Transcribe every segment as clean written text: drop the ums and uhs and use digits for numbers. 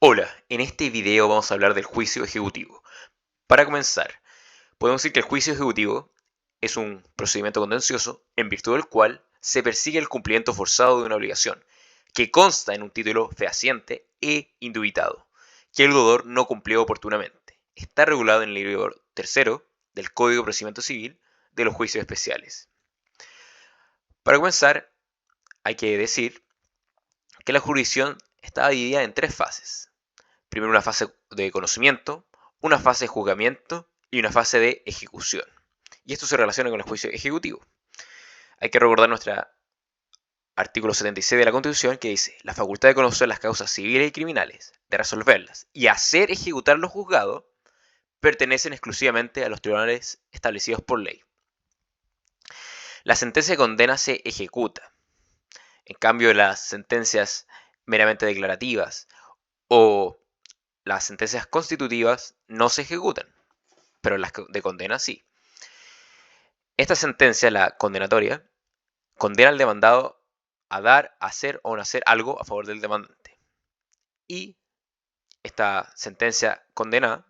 Hola, en este video vamos a hablar del juicio ejecutivo. Para comenzar, podemos decir que el juicio ejecutivo es un procedimiento contencioso en virtud del cual se persigue el cumplimiento forzado de una obligación, que consta en un título fehaciente e indubitado, que el deudor no cumplió oportunamente. Está regulado en el libro tercero del Código de Procedimiento Civil de los juicios especiales. Para comenzar, hay que decir que la jurisdicción está dividida en tres fases. Primero una fase de conocimiento, una fase de juzgamiento y una fase de ejecución. Y esto se relaciona con el juicio ejecutivo. Hay que recordar nuestro artículo 76 de la Constitución que dice: la facultad de conocer las causas civiles y criminales, de resolverlas y hacer ejecutar los juzgados pertenecen exclusivamente a los tribunales establecidos por ley. La sentencia de condena se ejecuta. En cambio, las sentencias meramente declarativas o las sentencias constitutivas no se ejecutan, pero las de condena sí. Esta sentencia, la condenatoria, condena al demandado a dar, hacer o no hacer algo a favor del demandante. Y esta sentencia condenada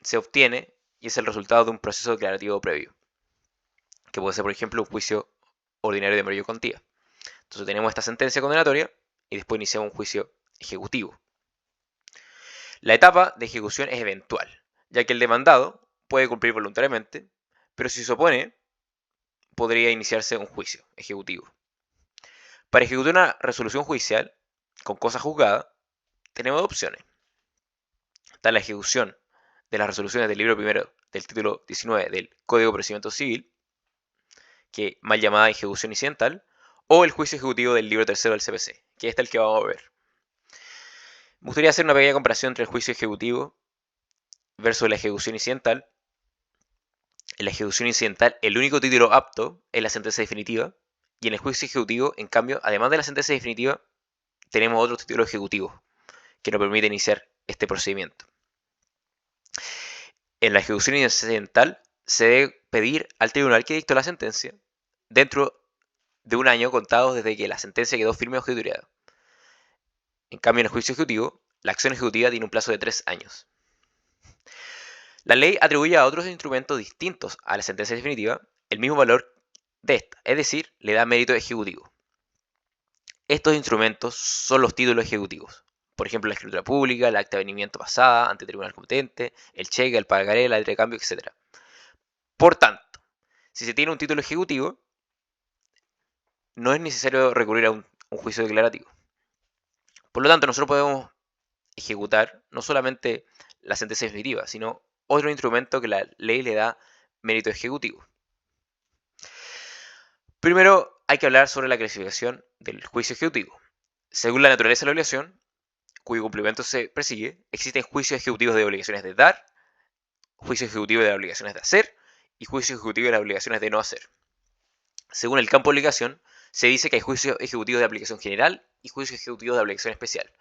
se obtiene y es el resultado de un proceso declarativo previo, que puede ser, por ejemplo, un juicio ordinario de mayor cuantía. Entonces tenemos esta sentencia condenatoria y después iniciamos un juicio ejecutivo. La etapa de ejecución es eventual, ya que el demandado puede cumplir voluntariamente, pero si se opone, podría iniciarse un juicio ejecutivo. Para ejecutar una resolución judicial con cosa juzgada, tenemos dos opciones. Está la ejecución de las resoluciones del libro primero del título 19 del Código de Procedimiento Civil, que mal llamada ejecución incidental, o el juicio ejecutivo del libro tercero del CPC, que es el que vamos a ver. Me gustaría hacer una pequeña comparación entre el juicio ejecutivo versus la ejecución incidental. En la ejecución incidental, el único título apto es la sentencia definitiva, y en el juicio ejecutivo, en cambio, además de la sentencia definitiva, tenemos otros títulos ejecutivos que nos permiten iniciar este procedimiento. En la ejecución incidental se debe pedir al tribunal que dictó la sentencia dentro de un año contado desde que la sentencia quedó firme o ejecutoriada. En cambio, en el juicio ejecutivo, la acción ejecutiva tiene un plazo de 3 años. La ley atribuye a otros instrumentos distintos a la sentencia definitiva el mismo valor de esta, es decir, le da mérito ejecutivo. Estos instrumentos son los títulos ejecutivos. Por ejemplo, la escritura pública, el acta de venimiento pasada ante el tribunal competente, el cheque, el pagaré, la letra de cambio, etc. Por tanto, si se tiene un título ejecutivo, no es necesario recurrir a un juicio declarativo. Por lo tanto, nosotros podemos ejecutar no solamente la sentencia definitiva, sino otro instrumento que la ley le da mérito ejecutivo. Primero hay que hablar sobre la clasificación del juicio ejecutivo. Según la naturaleza de la obligación, cuyo cumplimiento se persigue, existen juicios ejecutivos de obligaciones de dar, juicios ejecutivos de obligaciones de hacer y juicios ejecutivos de las obligaciones de no hacer. Según el campo de obligación, se dice que hay juicios ejecutivos de aplicación general y juicios ejecutivos de aplicación especial.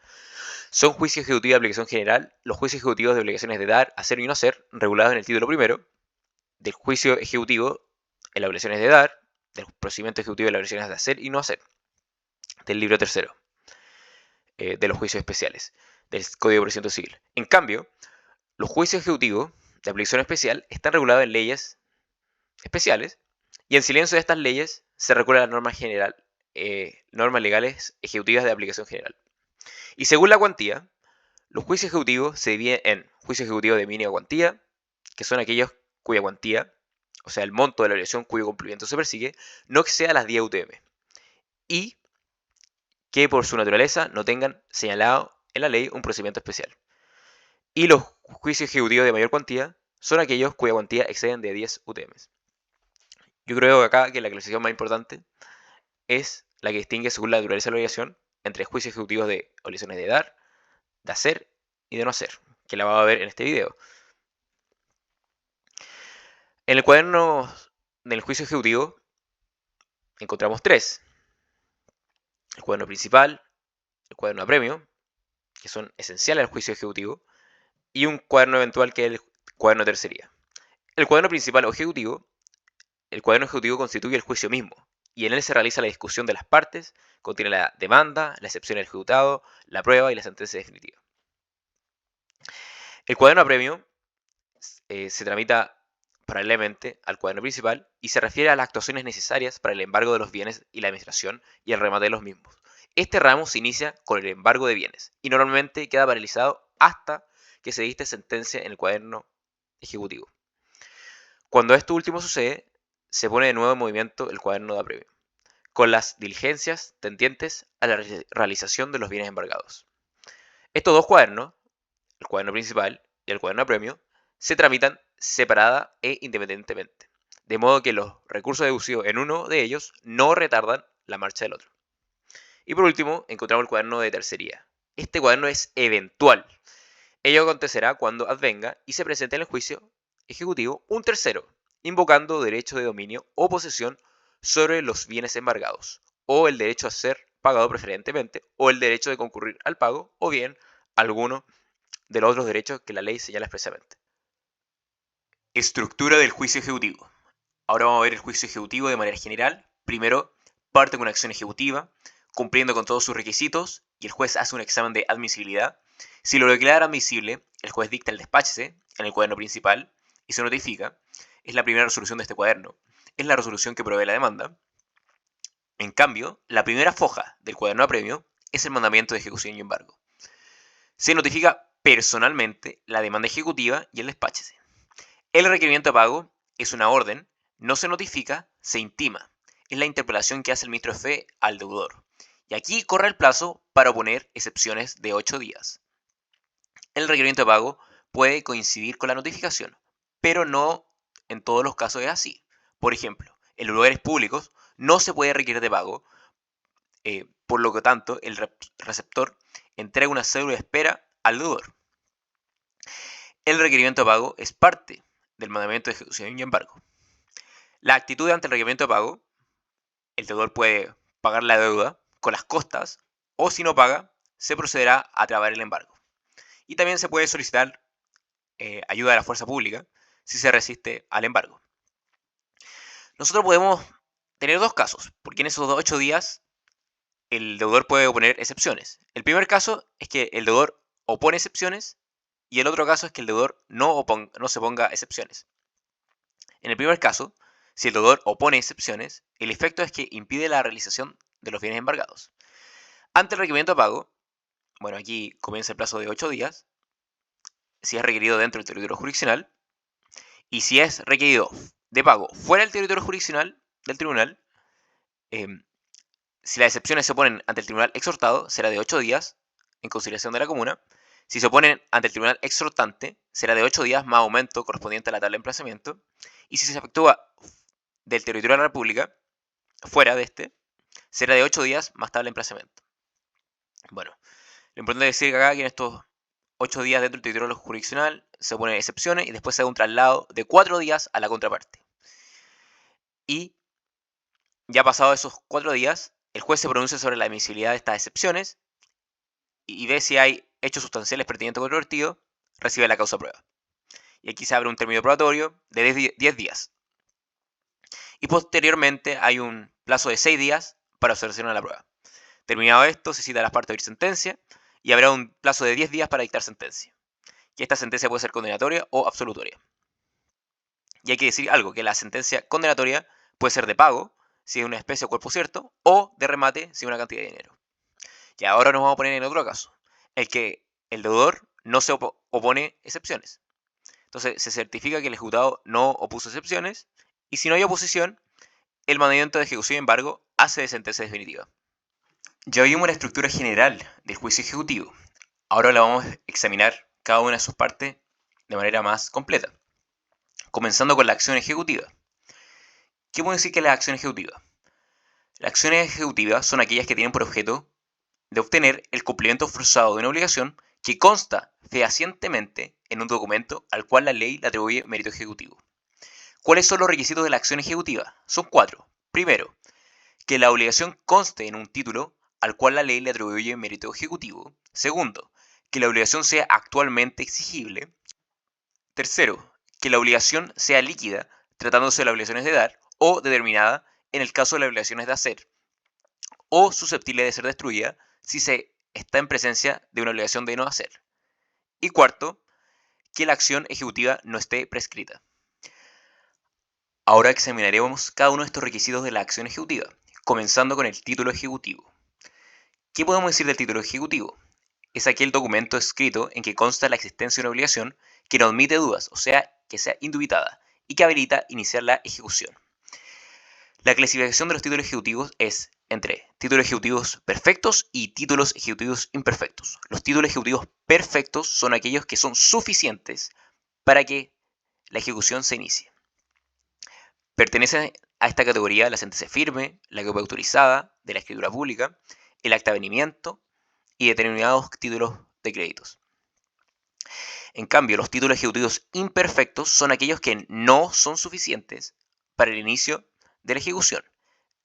Son juicios ejecutivos de aplicación general los juicios ejecutivos de obligaciones de dar, hacer y no hacer, regulados en el título primero, del juicio ejecutivo en las obligaciones de dar, del procedimiento ejecutivo de las obligaciones de hacer y no hacer, del libro tercero, de los juicios especiales, del Código de Procedimiento Civil. En cambio, los juicios ejecutivos de aplicación especial están regulados en leyes especiales y en silencio de estas leyes se recurre a las normas legales ejecutivas de aplicación general. Y según la cuantía, los juicios ejecutivos se dividen en juicios ejecutivos de mínima cuantía, que son aquellos cuya cuantía, o sea, el monto de la obligación cuyo cumplimiento se persigue, no exceda las 10 UTM. Y que por su naturaleza no tengan señalado en la ley un procedimiento especial. Y los juicios ejecutivos de mayor cuantía son aquellos cuya cuantía exceden de 10 UTM. Yo creo que acá que la clasificación más importante es la que distingue según la naturaleza de la obligación entre juicios ejecutivos de obligaciones de dar, de hacer y de no hacer, que la vamos a ver en este video. En el cuaderno del juicio ejecutivo encontramos tres: el cuaderno principal, el cuaderno apremio, que son esenciales al juicio ejecutivo, y un cuaderno eventual que es el cuaderno de tercería. El cuaderno principal o ejecutivo, el cuaderno ejecutivo constituye el juicio mismo, y en él se realiza la discusión de las partes, contiene la demanda, la excepción del ejecutado, la prueba y la sentencia definitiva. El cuaderno apremio se tramita paralelamente al cuaderno principal y se refiere a las actuaciones necesarias para el embargo de los bienes y la administración y el remate de los mismos. Este ramo se inicia con el embargo de bienes y normalmente queda paralizado hasta que se dicte sentencia en el cuaderno ejecutivo. Cuando esto último sucede, se pone de nuevo en movimiento el cuaderno de apremio, con las diligencias tendientes a la realización de los bienes embargados. Estos dos cuadernos, el cuaderno principal y el cuaderno de apremio, se tramitan separada e independientemente, de modo que los recursos deducidos en uno de ellos no retardan la marcha del otro. Y por último, encontramos el cuaderno de tercería. Este cuaderno es eventual. Ello acontecerá cuando advenga y se presente en el juicio ejecutivo un tercero, invocando derecho de dominio o posesión sobre los bienes embargados, o el derecho a ser pagado preferentemente, o el derecho de concurrir al pago, o bien alguno de los otros derechos que la ley señala expresamente. Estructura del juicio ejecutivo. Ahora vamos a ver el juicio ejecutivo de manera general. Primero, parte con una acción ejecutiva, cumpliendo con todos sus requisitos, y el juez hace un examen de admisibilidad. Si lo declara admisible, el juez dicta el despáchese en el cuaderno principal y se notifica. Es la primera resolución de este cuaderno. Es la resolución que provee la demanda. En cambio, la primera foja del cuaderno de apremio es el mandamiento de ejecución y embargo. Se notifica personalmente la demanda ejecutiva y el despáchese. El requerimiento de pago es una orden, no se notifica, se intima. Es la interpelación que hace el ministro de Fe al deudor. Y aquí corre el plazo para oponer excepciones de 8 días. El requerimiento de pago puede coincidir con la notificación, pero no en todos los casos es así. Por ejemplo, en los lugares públicos no se puede requerir de pago, por lo que tanto el receptor entrega una cédula de espera al deudor. El requerimiento de pago es parte del mandamiento de ejecución y embargo. La actitud ante el requerimiento de pago, el deudor puede pagar la deuda con las costas o si no paga, se procederá a trabar el embargo. Y también se puede solicitar ayuda de la fuerza pública si se resiste al embargo. Nosotros podemos tener dos casos, porque en esos 8 días el deudor puede oponer excepciones. El primer caso es que el deudor opone excepciones y el otro caso es que el deudor no se ponga excepciones. En el primer caso, si el deudor opone excepciones, el efecto es que impide la realización de los bienes embargados. Ante el requerimiento de pago, bueno, aquí comienza el plazo de 8 días, si es requerido dentro del territorio jurisdiccional, y si es requerido de pago fuera del territorio jurisdiccional del tribunal, si las excepciones se oponen ante el tribunal exhortado, será de 8 días en consideración de la comuna. Si se oponen ante el tribunal exhortante, será de 8 días más aumento correspondiente a la tabla de emplazamiento. Y si se efectúa del territorio de la República, fuera de este, será de 8 días más tabla de emplazamiento. Bueno, lo importante es decir acá que en estos 8 días dentro del territorio jurisdiccional se oponen excepciones y después se da un traslado de 4 días a la contraparte. Y ya pasados esos 4 días, el juez se pronuncia sobre la admisibilidad de estas excepciones y ve si hay hechos sustanciales pertinentes o controvertidos, recibe la causa prueba. Y aquí se abre un término probatorio de 10 días. Y posteriormente hay un plazo de 6 días para observación a la prueba. Terminado esto, se cita a las partes a oír sentencia y habrá un plazo de 10 días para dictar sentencia. Y esta sentencia puede ser condenatoria o absolutoria. Y hay que decir algo, que la sentencia condenatoria puede ser de pago, si es una especie o cuerpo cierto, o de remate, si es una cantidad de dinero. Y ahora nos vamos a poner en otro caso, el que el deudor no se opone excepciones. Entonces se certifica que el ejecutado no opuso excepciones y si no hay oposición, el mandamiento de ejecución y embargo hace de sentencia definitiva. Ya vimos la estructura general del juicio ejecutivo. Ahora la vamos a examinar cada una de sus partes de manera más completa. Comenzando con la acción ejecutiva. ¿Qué podemos decir que es la acción ejecutiva? Las acciones ejecutivas son aquellas que tienen por objeto de obtener el cumplimiento forzado de una obligación que consta fehacientemente en un documento al cual la ley le atribuye mérito ejecutivo. ¿Cuáles son los requisitos de la acción ejecutiva? Son 4. Primero, que la obligación conste en un título al cual la ley le atribuye mérito ejecutivo. Segundo, que la obligación sea actualmente exigible. Tercero, que la obligación sea líquida, tratándose de las obligaciones de dar, o determinada en el caso de las obligaciones de hacer, o susceptible de ser destruida si se está en presencia de una obligación de no hacer. Y cuarto, que la acción ejecutiva no esté prescrita. Ahora examinaremos cada uno de estos requisitos de la acción ejecutiva, comenzando con el título ejecutivo. ¿Qué podemos decir del título ejecutivo? Es aquel documento escrito en que consta la existencia de una obligación que no admite dudas, o sea, que sea indubitada, y que habilita iniciar la ejecución. La clasificación de los títulos ejecutivos es entre títulos ejecutivos perfectos y títulos ejecutivos imperfectos. Los títulos ejecutivos perfectos son aquellos que son suficientes para que la ejecución se inicie. Pertenecen a esta categoría la sentencia firme, la copia autorizada de la escritura pública, el acta de avenimiento y determinados títulos de créditos. En cambio, los títulos ejecutivos imperfectos son aquellos que no son suficientes para el inicio de la ejecución,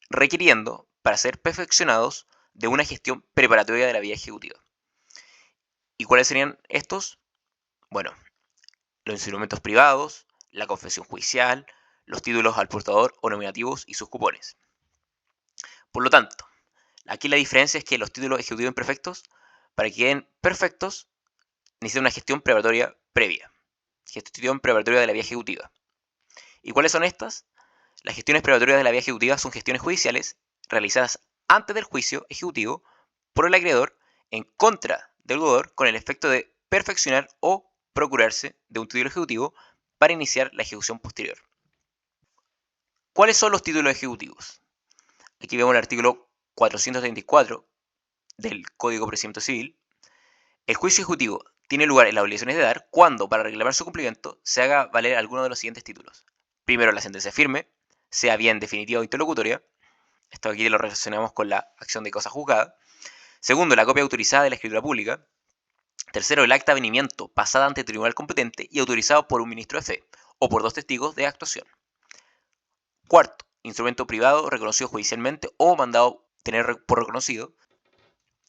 requiriendo, para ser perfeccionados, de una gestión preparatoria de la vía ejecutiva. ¿Y cuáles serían estos? Bueno, los instrumentos privados, la confesión judicial, los títulos al portador o nominativos y sus cupones. Por lo tanto, aquí la diferencia es que los títulos ejecutivos imperfectos, para que queden perfectos, necesitan una gestión preparatoria previa. Gestión preparatoria de la vía ejecutiva. ¿Y cuáles son estas? Las gestiones preparatorias de la vía ejecutiva son gestiones judiciales realizadas antes del juicio ejecutivo por el acreedor en contra del deudor con el efecto de perfeccionar o procurarse de un título ejecutivo para iniciar la ejecución posterior. ¿Cuáles son los títulos ejecutivos? Aquí vemos el artículo 434 del Código de Procedimiento Civil. El juicio ejecutivo tiene lugar en las obligaciones de dar cuando, para reclamar su cumplimiento, se haga valer alguno de los siguientes títulos. Primero, la sentencia firme, sea bien definitiva o interlocutoria. Esto aquí lo relacionamos con la acción de cosa juzgada. Segundo, la copia autorizada de la escritura pública. Tercero, el acta de avenimiento pasada ante el tribunal competente y autorizado por un ministro de fe o por dos testigos de actuación. Cuarto, instrumento privado reconocido judicialmente o mandado tener por reconocido.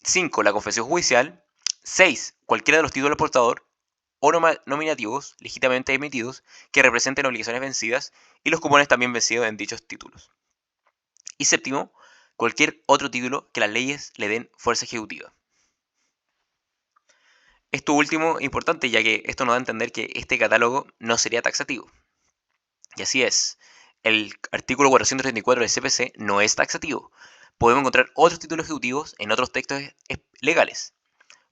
5. La confesión judicial. 6. Cualquiera de los títulos del portador o nominativos legítimamente emitidos que representen obligaciones vencidas y los cupones también vencidos en dichos títulos. Y séptimo, cualquier otro título que las leyes le den fuerza ejecutiva. Esto último es importante, ya que esto nos da a entender que este catálogo no sería taxativo. Y así es. El artículo 434 del CPC no es taxativo. Podemos encontrar otros títulos ejecutivos en otros textos legales.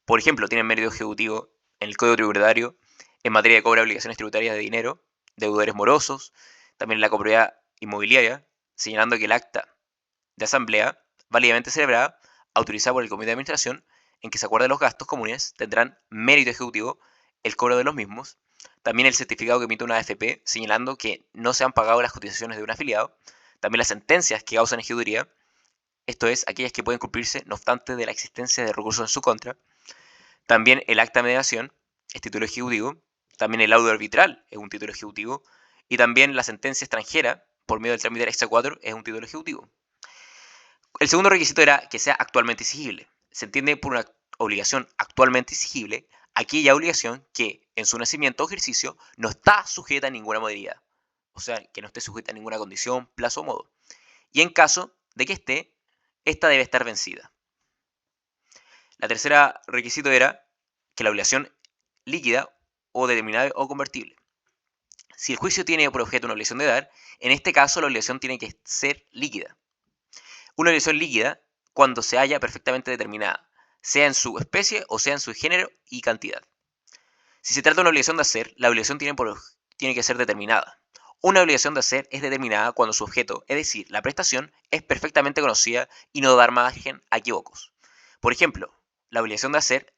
Por ejemplo, tienen mérito ejecutivo en el Código Tributario, en materia de cobro de obligaciones tributarias de dinero, deudores morosos, también en la copropiedad inmobiliaria, señalando que el acta de asamblea, válidamente celebrada, autorizada por el Comité de Administración, en que se acuerdan los gastos comunes, tendrán mérito ejecutivo el cobro de los mismos. También el certificado que emite una AFP, señalando que no se han pagado las cotizaciones de un afiliado. También las sentencias que causan ejecutoría, esto es, aquellas que pueden cumplirse no obstante de la existencia de recursos en su contra. También el acta de mediación es título ejecutivo. También el laudo arbitral es un título ejecutivo. Y también la sentencia extranjera, por medio del trámite extra 4, es un título ejecutivo. El segundo requisito era que sea actualmente exigible. Se entiende por una obligación actualmente exigible aquella obligación que en su nacimiento o ejercicio no está sujeta a ninguna modalidad. O sea, que no esté sujeta a ninguna condición, plazo o modo. Y en caso de que esté, esta debe estar vencida. La tercera requisito era que la obligación líquida o determinable o convertible. Si el juicio tiene por objeto una obligación de dar, en este caso la obligación tiene que ser líquida. Una obligación líquida cuando se halla perfectamente determinada, sea en su especie o sea en su género y cantidad. Si se trata de una obligación de hacer, la obligación tiene que ser determinada. Una obligación de hacer es determinada cuando su objeto, es decir, la prestación, es perfectamente conocida y no dar margen a equívocos. Por ejemplo, la obligación de hacer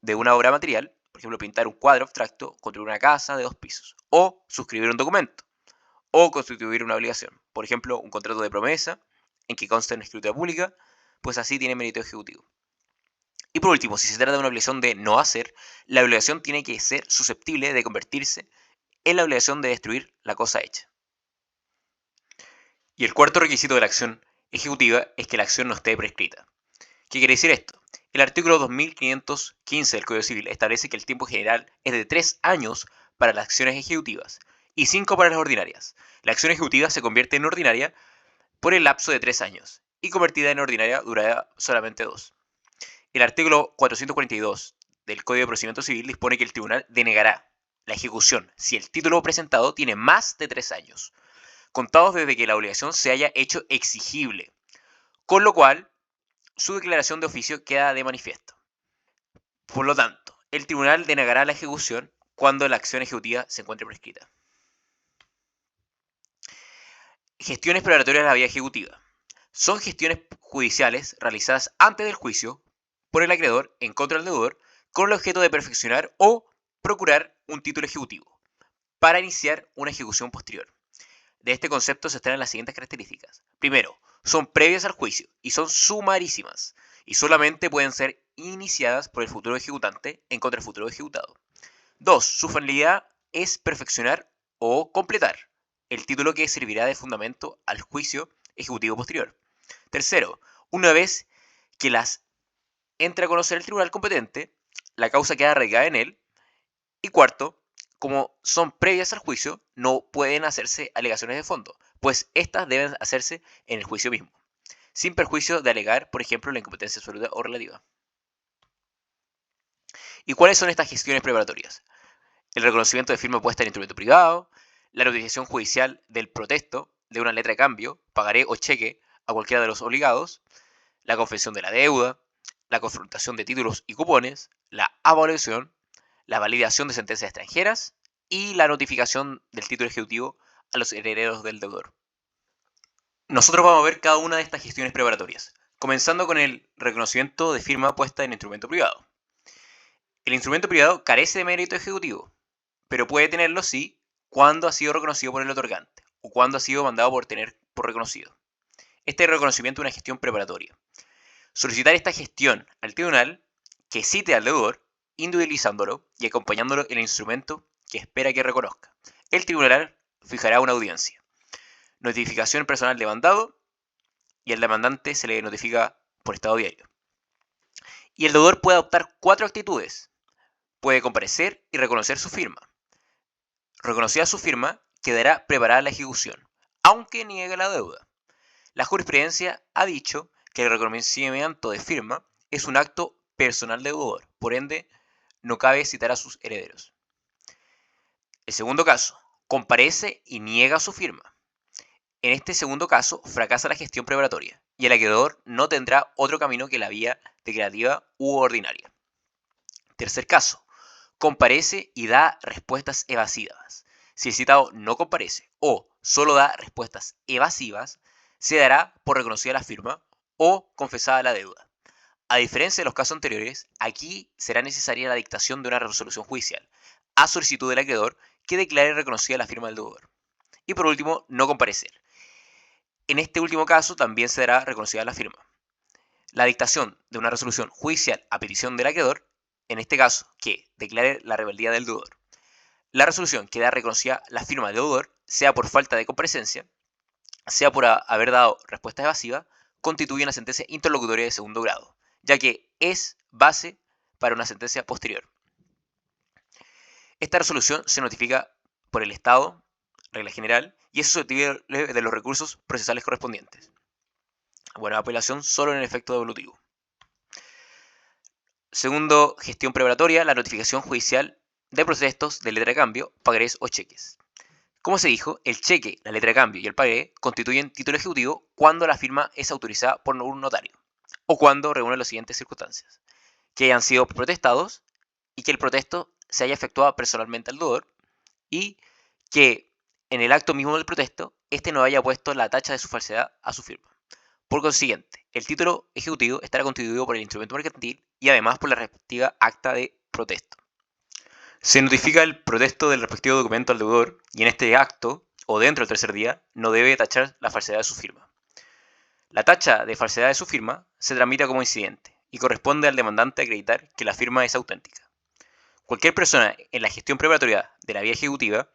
de una obra material, por ejemplo, pintar un cuadro abstracto, construir una casa de 2 pisos, o suscribir un documento, o constituir una obligación, por ejemplo, un contrato de promesa en que consta en escritura pública, pues así tiene mérito ejecutivo. Y por último, si se trata de una obligación de no hacer, la obligación tiene que ser susceptible de convertirse en la obligación de destruir la cosa hecha. Y el cuarto requisito de la acción ejecutiva es que la acción no esté prescrita. ¿Qué quiere decir esto? El artículo 2515 del Código Civil establece que el tiempo general es de 3 años para las acciones ejecutivas y 5 para las ordinarias. La acción ejecutiva se convierte en ordinaria por el lapso de 3 años y convertida en ordinaria durará solamente 2. El artículo 442 del Código de Procedimiento Civil dispone que el tribunal denegará la ejecución si el título presentado tiene más de 3 años, contados desde que la obligación se haya hecho exigible, con lo cual su declaración de oficio queda de manifiesto. Por lo tanto, el tribunal denegará la ejecución cuando la acción ejecutiva se encuentre prescrita. Gestiones preparatorias de la vía ejecutiva. Son gestiones judiciales realizadas antes del juicio por el acreedor en contra del deudor con el objeto de perfeccionar o procurar un título ejecutivo para iniciar una ejecución posterior. De este concepto se extraen las siguientes características. Primero, son previas al juicio y son sumarísimas y solamente pueden ser iniciadas por el futuro ejecutante en contra del futuro ejecutado. 2. Su finalidad es perfeccionar o completar el título que servirá de fundamento al juicio ejecutivo posterior. Tercero, una vez que las entra a conocer el tribunal competente, la causa queda arraigada en él. Y cuarto, como son previas al juicio, no pueden hacerse alegaciones de fondo, pues estas deben hacerse en el juicio mismo, sin perjuicio de alegar, por ejemplo, la incompetencia absoluta o relativa. ¿Y cuáles son estas gestiones preparatorias? El reconocimiento de firma puesta en instrumento privado, la notificación judicial del protesto de una letra de cambio, pagaré o cheque a cualquiera de los obligados, la confesión de la deuda, la confrontación de títulos y cupones, la evaluación, la validación de sentencias extranjeras y la notificación del título ejecutivo a los herederos del deudor. Nosotros vamos a ver cada una de estas gestiones preparatorias, comenzando con el reconocimiento de firma puesta en instrumento privado. El instrumento privado carece de mérito ejecutivo, pero puede tenerlo sí cuando ha sido reconocido por el otorgante o cuando ha sido mandado por reconocido. Este reconocimiento es una gestión preparatoria. Solicitar esta gestión al tribunal que cite al deudor, individualizándolo y acompañándolo en el instrumento que espera que reconozca. El tribunal fijará una audiencia. Notificación personal demandado y al demandante se le notifica por estado diario. Y el deudor puede adoptar 4 actitudes. Puede comparecer y reconocer su firma. Reconocida su firma, quedará preparada la ejecución, aunque niegue la deuda. La jurisprudencia ha dicho que el reconocimiento de firma es un acto personal deudor, por ende, no cabe citar a sus herederos. El segundo caso, comparece y niega su firma. En este segundo caso, fracasa la gestión preparatoria y el acreedor no tendrá otro camino que la vía declarativa u ordinaria. Tercer caso, comparece y da respuestas evasivas. Si el citado no comparece o solo da respuestas evasivas, se dará por reconocida la firma o confesada la deuda. A diferencia de los casos anteriores, aquí será necesaria la dictación de una resolución judicial, a solicitud del acreedor que declare reconocida la firma del deudor. Y por último, no comparecer. En este último caso también se dará reconocida la firma. La dictación de una resolución judicial a petición del acreedor, en este caso, que declare la rebeldía del deudor. La resolución que da reconocida la firma del deudor, sea por falta de comparecencia, sea por haber dado respuesta evasiva, constituye una sentencia interlocutoria de segundo grado, ya que es base para una sentencia posterior. Esta resolución se notifica por el Estado, regla general, y es susceptible de los recursos procesales correspondientes. Bueno, apelación solo en el efecto devolutivo. Segundo, gestión preparatoria, la notificación judicial de protestos de letra de cambio, pagarés o cheques. Como se dijo, el cheque, la letra de cambio y el pagaré constituyen título ejecutivo cuando la firma es autorizada por un notario o cuando reúnen las siguientes circunstancias: que hayan sido protestados y que el protesto se haya efectuado personalmente al deudor y que en el acto mismo del protesto éste no haya puesto la tacha de su falsedad a su firma. Por consiguiente, el título ejecutivo estará constituido por el instrumento mercantil y además por la respectiva acta de protesto. Se notifica el protesto del respectivo documento al deudor y en este acto, o dentro del tercer día, no debe tachar la falsedad de su firma. La tacha de falsedad de su firma se tramita como incidente y corresponde al demandante acreditar que la firma es auténtica. Cualquier persona en la gestión preparatoria de la vía ejecutiva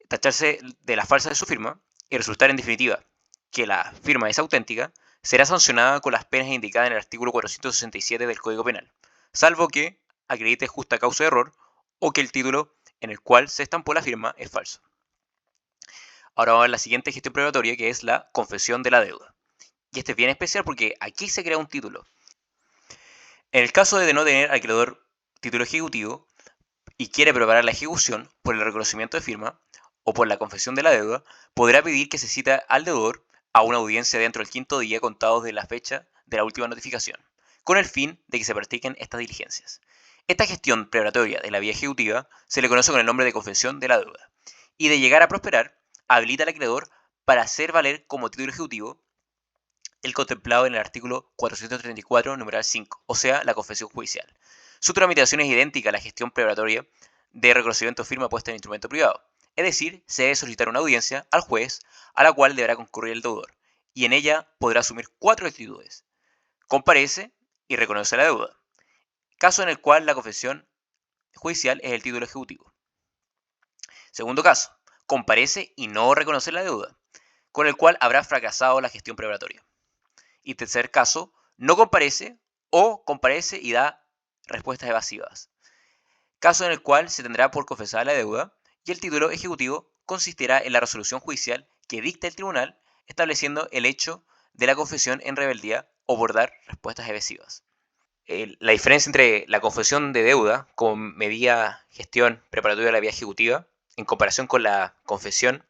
tacharse de la falsa de su firma y resultar en definitiva que la firma es auténtica, será sancionada con las penas indicadas en el artículo 467 del Código Penal, salvo que acredite justa causa de error o que el título en el cual se estampó la firma es falso. Ahora vamos a ver la siguiente gestión preparatoria, que es la confesión de la deuda. Y este es bien especial porque aquí se crea un título. En el caso de no tener acreedor título ejecutivo, y quiere preparar la ejecución por el reconocimiento de firma o por la confesión de la deuda, podrá pedir que se cite al deudor a una audiencia dentro del 5.º día contados de la fecha de la última notificación, con el fin de que se practiquen estas diligencias. Esta gestión preparatoria de la vía ejecutiva se le conoce con el nombre de confesión de la deuda, y de llegar a prosperar, habilita al acreedor para hacer valer como título ejecutivo el contemplado en el artículo 434, numeral 5, o sea, la confesión judicial. Su tramitación es idéntica a la gestión preparatoria de reconocimiento de firma puesta en instrumento privado, es decir, se debe solicitar una audiencia al juez a la cual deberá concurrir el deudor, y en ella podrá asumir 4 actitudes: comparece y reconoce la deuda, caso en el cual la confesión judicial es el título ejecutivo. Segundo caso, comparece y no reconoce la deuda, con el cual habrá fracasado la gestión preparatoria. Y tercer caso, no comparece o comparece y da respuestas evasivas, caso en el cual se tendrá por confesada la deuda y el título ejecutivo consistirá en la resolución judicial que dicta el tribunal estableciendo el hecho de la confesión en rebeldía o por dar respuestas evasivas. La diferencia entre la confesión de deuda como medida gestión preparatoria de la vía ejecutiva en comparación con la confesión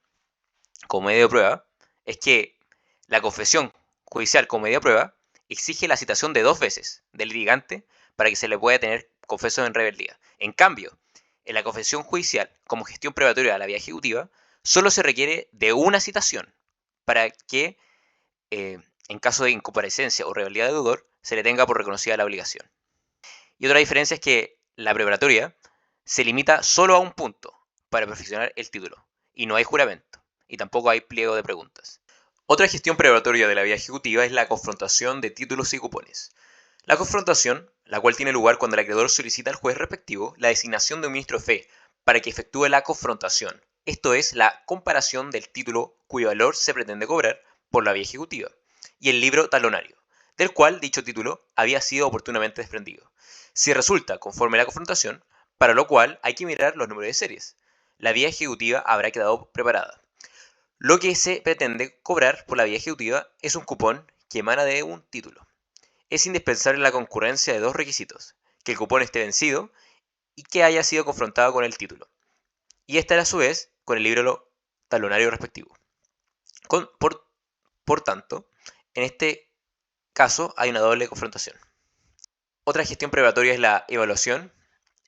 como medio de prueba es que la confesión judicial como medio de prueba exige la citación de 2 veces del litigante para que se le pueda tener confeso en rebeldía. En cambio, en la confesión judicial como gestión preparatoria de la vía ejecutiva solo se requiere de una citación para que en caso de incomparecencia o rebeldía de deudor se le tenga por reconocida la obligación. Y otra diferencia es que la preparatoria se limita solo a un punto para perfeccionar el título y no hay juramento y tampoco hay pliego de preguntas. Otra gestión preparatoria de la vía ejecutiva es la confrontación de títulos y cupones. La confrontación, la cual tiene lugar cuando el acreedor solicita al juez respectivo la designación de un ministro de fe para que efectúe la confrontación, esto es, la comparación del título cuyo valor se pretende cobrar por la vía ejecutiva, y el libro talonario, del cual dicho título había sido oportunamente desprendido. Si resulta conforme a la confrontación, para lo cual hay que mirar los números de series, la vía ejecutiva habrá quedado preparada. Lo que se pretende cobrar por la vía ejecutiva es un cupón que emana de un título. Es indispensable la concurrencia de 2 requisitos: que el cupón esté vencido y que haya sido confrontado con el título. Y esta a su vez con el libro talonario respectivo. Por tanto, en este caso hay una doble confrontación. Otra gestión preparatoria es la evaluación.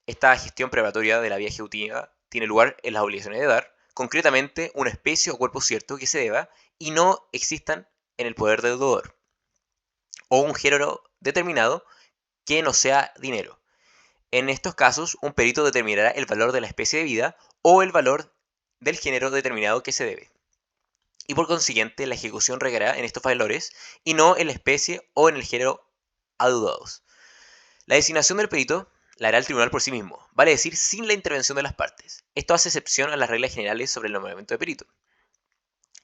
Esta gestión preparatoria de la vía ejecutiva tiene lugar en las obligaciones de dar, concretamente una especie o cuerpo cierto que se deba y no existan en el poder del deudor, o un género determinado que no sea dinero. En estos casos, un perito determinará el valor de la especie debida o el valor del género determinado que se debe. Y por consiguiente, la ejecución recaerá en estos valores y no en la especie o en el género adeudados. La designación del perito la hará el tribunal por sí mismo, vale decir, sin la intervención de las partes. Esto hace excepción a las reglas generales sobre el nombramiento de perito.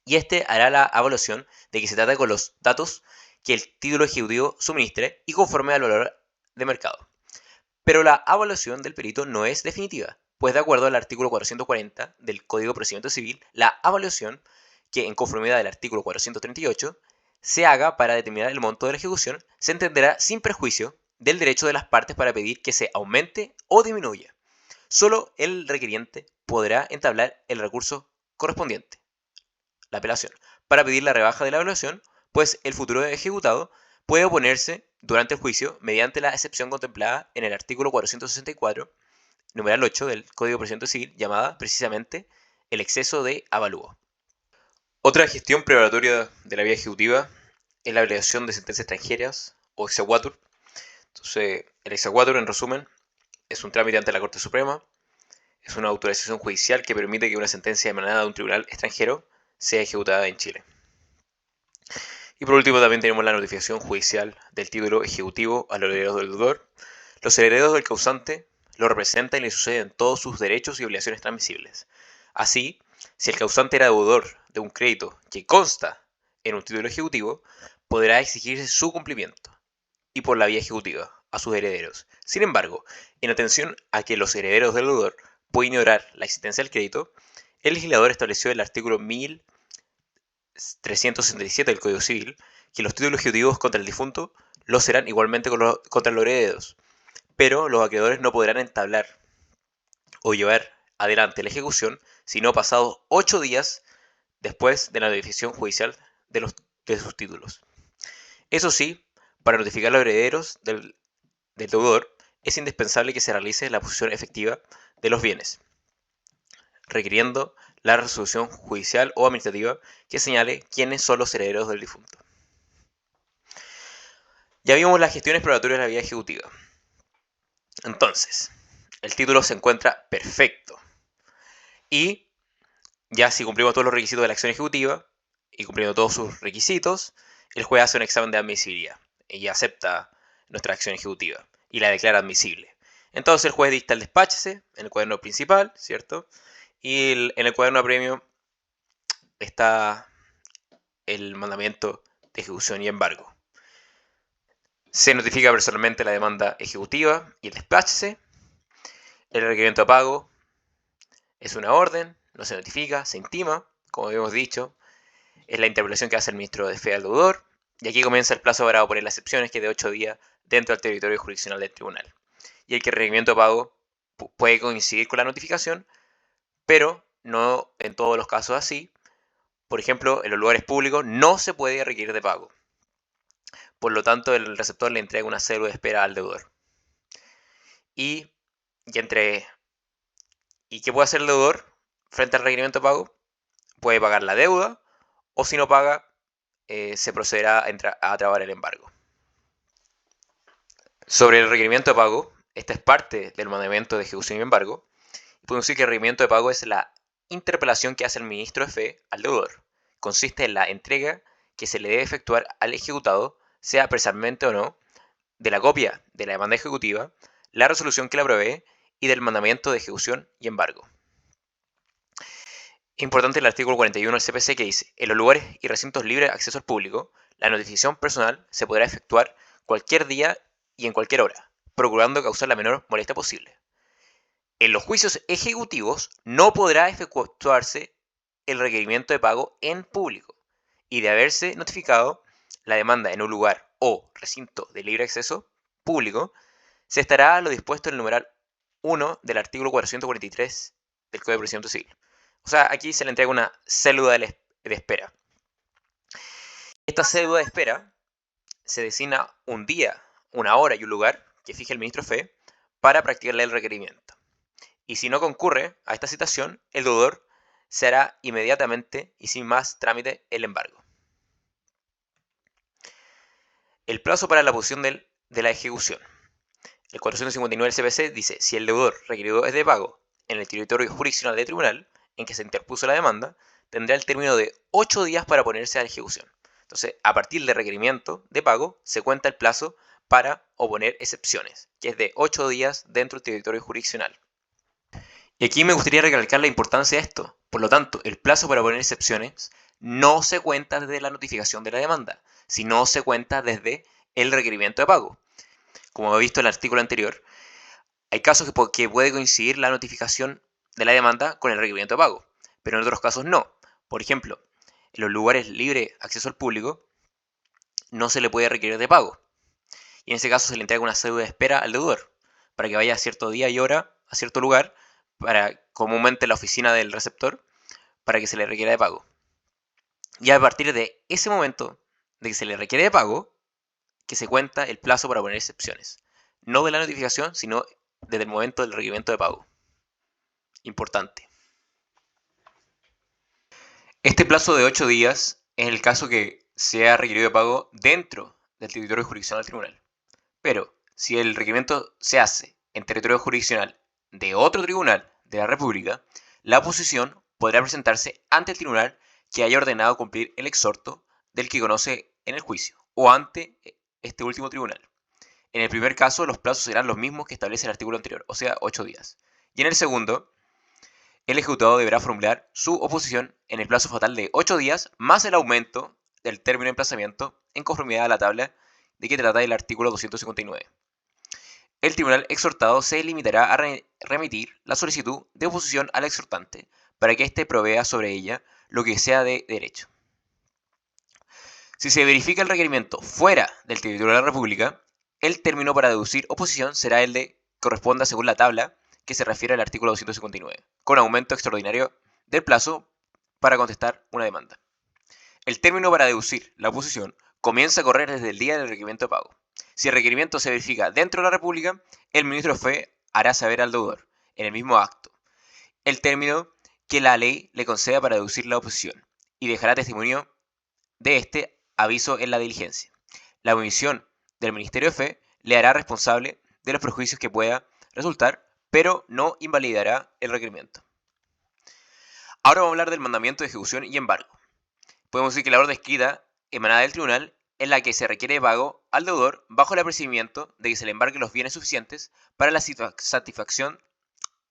Y este hará la evaluación de que se trata con los datos que el título ejecutivo suministre y conforme al valor de mercado. Pero la evaluación del perito no es definitiva, pues de acuerdo al artículo 440 del Código de Procedimiento Civil, la evaluación, que en conformidad del artículo 438 se haga para determinar el monto de la ejecución, se entenderá sin perjuicio del derecho de las partes para pedir que se aumente o disminuya. Solo el requiriente podrá entablar el recurso correspondiente, la apelación, para pedir la rebaja de la evaluación, pues el futuro ejecutado puede oponerse durante el juicio mediante la excepción contemplada en el artículo 464, numeral 8 del Código de Procedimiento Civil, llamada precisamente el exceso de avalúo. Otra gestión preparatoria de la vía ejecutiva es la abrogación de sentencias extranjeras o exequatur. Entonces, el exequatur, en resumen, es un trámite ante la Corte Suprema, es una autorización judicial que permite que una sentencia emanada de un tribunal extranjero sea ejecutada en Chile. Y por último también tenemos la notificación judicial del título ejecutivo a los herederos del deudor. Los herederos del causante lo representan y le suceden todos sus derechos y obligaciones transmisibles. Así, si el causante era deudor de un crédito que consta en un título ejecutivo, podrá exigirse su cumplimiento, y por la vía ejecutiva, a sus herederos. Sin embargo, en atención a que los herederos del deudor pueden ignorar la existencia del crédito, el legislador estableció en el artículo 1367 del Código Civil que los títulos ejecutivos contra el difunto lo serán igualmente contra los herederos, pero los acreedores no podrán entablar o llevar adelante la ejecución, sino pasados 8 días después de la notificación judicial de sus títulos. Eso sí, para notificar a los herederos del deudor, es indispensable que se realice la posición efectiva de los bienes, requiriendo la resolución judicial o administrativa que señale quiénes son los herederos del difunto. Ya vimos las gestiones probatorias de la vía ejecutiva. Entonces, el título se encuentra perfecto. Y ya si cumplimos todos los requisitos de la acción ejecutiva y cumpliendo todos sus requisitos, el juez hace un examen de admisibilidad y acepta nuestra acción ejecutiva y la declara admisible. Entonces el juez dicta el despáchese en el cuaderno principal, ¿cierto? Y en el cuaderno apremio está el mandamiento de ejecución y embargo. Se notifica personalmente la demanda ejecutiva y el despáchese. El requerimiento de pago es una orden, no se notifica, se intima, como habíamos dicho. Es la interpelación que hace el ministro de Fe al deudor. Y aquí comienza el plazo para oponer las excepciones, que es de 8 días dentro del territorio jurisdiccional del tribunal. Y el que el requerimiento de pago puede coincidir con la notificación, pero no en todos los casos así. Por ejemplo, en los lugares públicos no se puede requerir de pago. Por lo tanto, el receptor le entrega una cédula de espera al deudor. ¿Y qué puede hacer el deudor frente al requerimiento de pago? Puede pagar la deuda, o si no paga, se procederá a trabar el embargo. Sobre el requerimiento de pago, esta es parte del mandamiento de ejecución y embargo. Podemos decir que el requerimiento de pago es la interpelación que hace el ministro de Fe al deudor. Consiste en la entrega que se le debe efectuar al ejecutado, sea precisamente o no, de la copia de la demanda ejecutiva, la resolución que la provee y del mandamiento de ejecución y embargo. Importante el artículo 41 del CPC, que dice: en los lugares y recintos libres de acceso al público, la notificación personal se podrá efectuar cualquier día y en cualquier hora, procurando causar la menor molestia posible. En los juicios ejecutivos no podrá efectuarse el requerimiento de pago en público, y de haberse notificado la demanda en un lugar o recinto de libre acceso público, se estará a lo dispuesto en el numeral 1 del artículo 443 del Código de Procedimiento Civil. O sea, aquí se le entrega una cédula de espera. Esta cédula de espera se designa un día, una hora y un lugar que fije el ministro de Fe para practicarle el requerimiento. Y si no concurre a esta citación, el deudor se hará inmediatamente y sin más trámite el embargo. El plazo para la posición de la ejecución. El 459 del CPC dice: si el deudor requerido es de pago en el territorio jurisdiccional del tribunal en que se interpuso la demanda, tendrá el término de 8 días para ponerse a la ejecución. Entonces, a partir del requerimiento de pago, se cuenta el plazo para oponer excepciones, que es de 8 días dentro del territorio jurisdiccional. Y aquí me gustaría recalcar la importancia de esto. Por lo tanto, el plazo para poner excepciones no se cuenta desde la notificación de la demanda, sino se cuenta desde el requerimiento de pago. Como he visto en el artículo anterior, hay casos que puede coincidir la notificación de la demanda con el requerimiento de pago, pero en otros casos no. Por ejemplo, en los lugares libre acceso al público no se le puede requerir de pago. Y en ese caso se le entrega una cédula de espera al deudor para que vaya a cierto día y hora a cierto lugar, comúnmente la oficina del receptor, para que se le requiera de pago. Y a partir de ese momento de que se le requiere de pago, que se cuenta el plazo para poner excepciones. No de la notificación, sino desde el momento del requerimiento de pago. Importante. Este plazo de 8 días es el caso que sea requerido de pago dentro del territorio jurisdiccional del tribunal. Pero si el requerimiento se hace en territorio jurisdiccional de otro tribunal de la República, la oposición podrá presentarse ante el tribunal que haya ordenado cumplir el exhorto del que conoce en el juicio, o ante este último tribunal. En el primer caso, los plazos serán los mismos que establece el artículo anterior, o sea, 8 días. Y en el segundo, el ejecutado deberá formular su oposición en el plazo fatal de 8 días, más el aumento del término de emplazamiento en conformidad a la tabla de que trata el artículo 259. El tribunal exhortado se limitará a remitir la solicitud de oposición al exhortante para que éste provea sobre ella lo que sea de derecho. Si se verifica el requerimiento fuera del territorio de la República, el término para deducir oposición será el de corresponda según la tabla que se refiere al artículo 259, con aumento extraordinario del plazo para contestar una demanda. El término para deducir la oposición comienza a correr desde el día del requerimiento de pago. Si el requerimiento se verifica dentro de la República, el ministro de Fe hará saber al deudor, en el mismo acto, el término que la ley le conceda para deducir la oposición y dejará testimonio de este aviso en la diligencia. La omisión del Ministerio de Fe le hará responsable de los perjuicios que pueda resultar, pero no invalidará el requerimiento. Ahora vamos a hablar del mandamiento de ejecución y embargo. Podemos decir que la orden escrita emanada del tribunal en la que se requiere pago al deudor bajo el apercibimiento de que se le embarguen los bienes suficientes para la satisfacción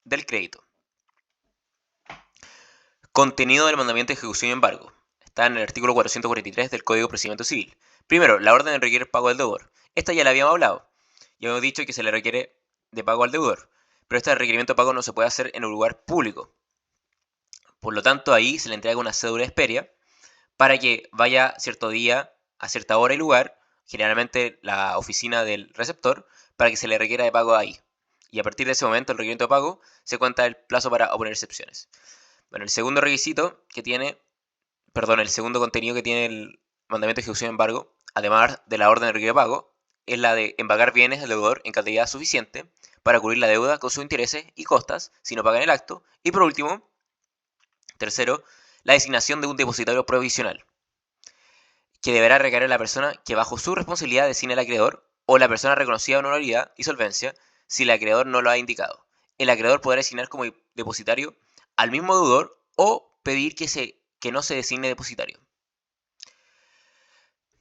del crédito. Contenido del mandamiento de ejecución y embargo. Está en el artículo 443 del Código de Procedimiento Civil. Primero, la orden de requerir pago del deudor. Esta ya la habíamos hablado. Ya hemos dicho que se le requiere de pago al deudor. Pero este requerimiento de pago no se puede hacer en un lugar público. Por lo tanto, ahí se le entrega una cédula de Hesperia para que vaya cierto día, a cierta hora y lugar, generalmente la oficina del receptor, para que se le requiera de pago ahí. Y a partir de ese momento, el requerimiento de pago, se cuenta el plazo para oponer excepciones. Bueno, el segundo requisito que tiene, el segundo contenido que tiene el mandamiento de ejecución y embargo, además de la orden de requerir de pago, es la de embargar bienes al deudor en cantidad suficiente para cubrir la deuda con sus intereses y costas si no pagan el acto. Y por último, tercero, la designación de un depositario provisional, que deberá recaer en la persona que bajo su responsabilidad designe al acreedor o la persona reconocida honorabilidad y solvencia si el acreedor no lo ha indicado. El acreedor podrá designar como depositario al mismo deudor o pedir que no se designe depositario.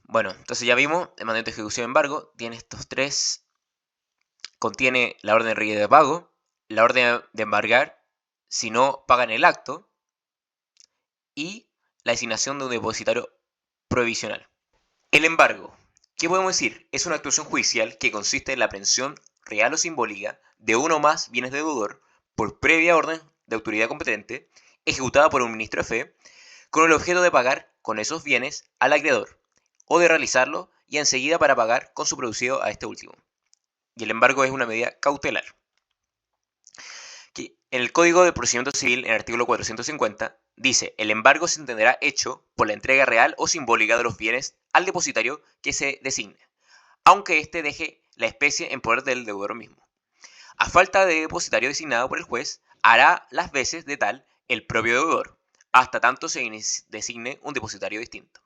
Bueno, entonces ya vimos, el mandamiento de ejecución y embargo tiene estos tres. Contiene la orden de requerir de pago, la orden de embargar si no pagan el acto y la designación de un depositario provisional. El embargo, ¿qué podemos decir? Es una actuación judicial que consiste en la aprehensión real o simbólica de uno o más bienes de deudor por previa orden de autoridad competente ejecutada por un ministro de fe con el objeto de pagar con esos bienes al acreedor o de realizarlo y enseguida para pagar con su producido a este último. Y el embargo es una medida cautelar. En el Código de Procedimiento Civil, en el artículo 450, dice: el embargo se entenderá hecho por la entrega real o simbólica de los bienes al depositario que se designe, aunque éste deje la especie en poder del deudor mismo. A falta de depositario designado por el juez, hará las veces de tal el propio deudor, hasta tanto se designe un depositario distinto.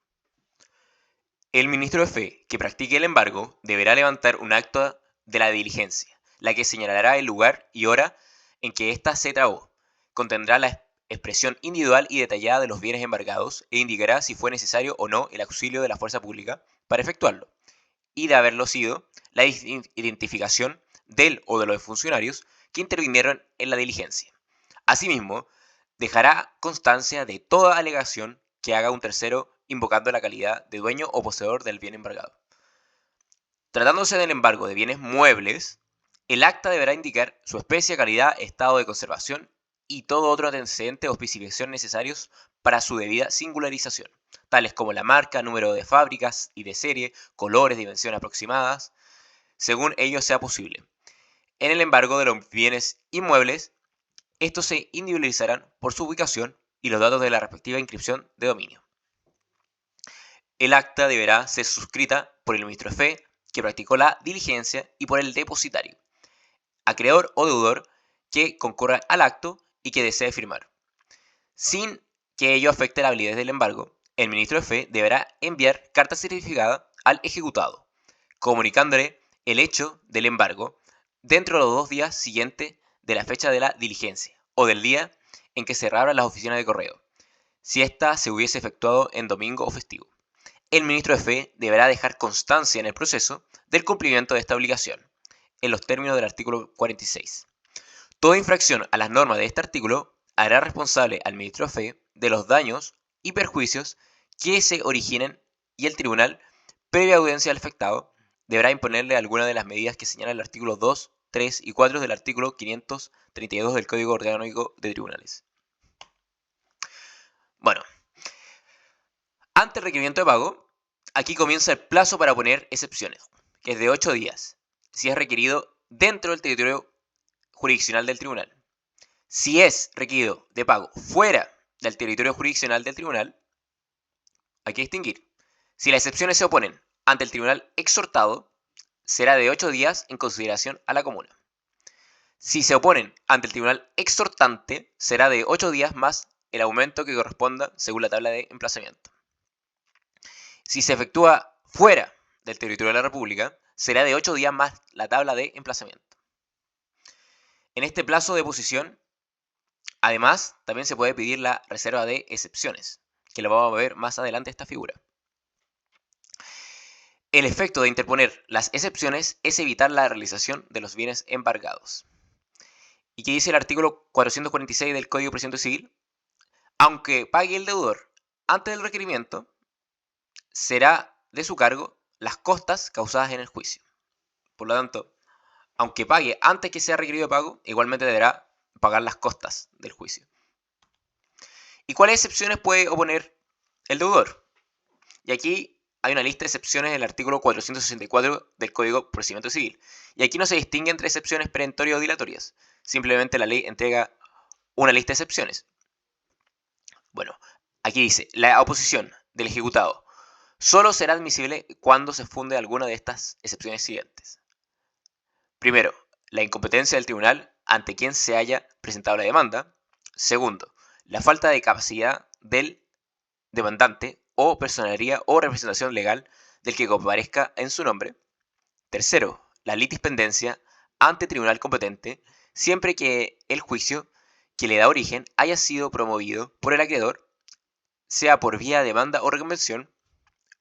El ministro de fe que practique el embargo deberá levantar un acta de la diligencia, la que señalará el lugar y hora en que ésta se trabó. Contendrá la expresión individual y detallada de los bienes embargados e indicará si fue necesario o no el auxilio de la fuerza pública para efectuarlo, y de haberlo sido, la identificación del o de los funcionarios que intervinieron en la diligencia. Asimismo, dejará constancia de toda alegación que haga un tercero invocando la calidad de dueño o poseedor del bien embargado. Tratándose del embargo de bienes muebles, el acta deberá indicar su especie, calidad, estado de conservación y todo otro antecedente o especificación necesarios para su debida singularización, tales como la marca, número de fábricas y de serie, colores, dimensiones aproximadas, según ello sea posible. En el embargo de los bienes inmuebles, estos se individualizarán por su ubicación y los datos de la respectiva inscripción de dominio. El acta deberá ser suscrita por el ministro de fe que practicó la diligencia y por el depositario, acreedor o deudor que concurra al acto y que desee firmar. Sin que ello afecte la validez del embargo, el ministro de fe deberá enviar carta certificada al ejecutado, comunicándole el hecho del embargo dentro de los 2 días siguientes de la fecha de la diligencia o del día en que se reabran las oficinas de correo, si ésta se hubiese efectuado en domingo o festivo. El ministro de fe deberá dejar constancia en el proceso del cumplimiento de esta obligación, en los términos del artículo 46. Toda infracción a las normas de este artículo hará responsable al ministro de fe de los daños y perjuicios que se originen y el tribunal, previa audiencia del afectado, deberá imponerle alguna de las medidas que señala el artículo 2, 3 y 4 del artículo 532 del Código Orgánico de Tribunales. Bueno, ante el requerimiento de pago, aquí comienza el plazo para poner excepciones, que es de 8 días, si es requerido dentro del territorio jurisdiccional del tribunal. Si es requerido de pago fuera del territorio jurisdiccional del tribunal, hay que distinguir. Si las excepciones se oponen ante el tribunal exhortado, será de 8 días en consideración a la comuna. Si se oponen ante el tribunal exhortante, será de 8 días más el aumento que corresponda según la tabla de emplazamiento. Si se efectúa fuera del territorio de la República, será de 8 días más la tabla de emplazamiento. En este plazo de posición, además, también se puede pedir la reserva de excepciones, que lo vamos a ver más adelante en esta figura. El efecto de interponer las excepciones es evitar la realización de los bienes embargados. ¿Y qué dice el artículo 446 del Código de Procedimiento Civil? Aunque pague el deudor antes del requerimiento, será de su cargo las costas causadas en el juicio. Por lo tanto, aunque pague antes que sea requerido de pago, igualmente deberá pagar las costas del juicio. ¿Y cuáles excepciones puede oponer el deudor? Y aquí hay una lista de excepciones en el artículo 464 del Código de Procedimiento Civil. Y aquí no se distingue entre excepciones perentorias o dilatorias. Simplemente la ley entrega una lista de excepciones. Bueno, aquí dice, la oposición del ejecutado solo será admisible cuando se funde alguna de estas excepciones siguientes. Primero, la incompetencia del tribunal ante quien se haya presentado la demanda. Segundo, la falta de capacidad del demandante o personería o representación legal del que comparezca en su nombre. Tercero, la litispendencia ante tribunal competente siempre que el juicio que le da origen haya sido promovido por el acreedor, sea por vía de demanda o reconvención.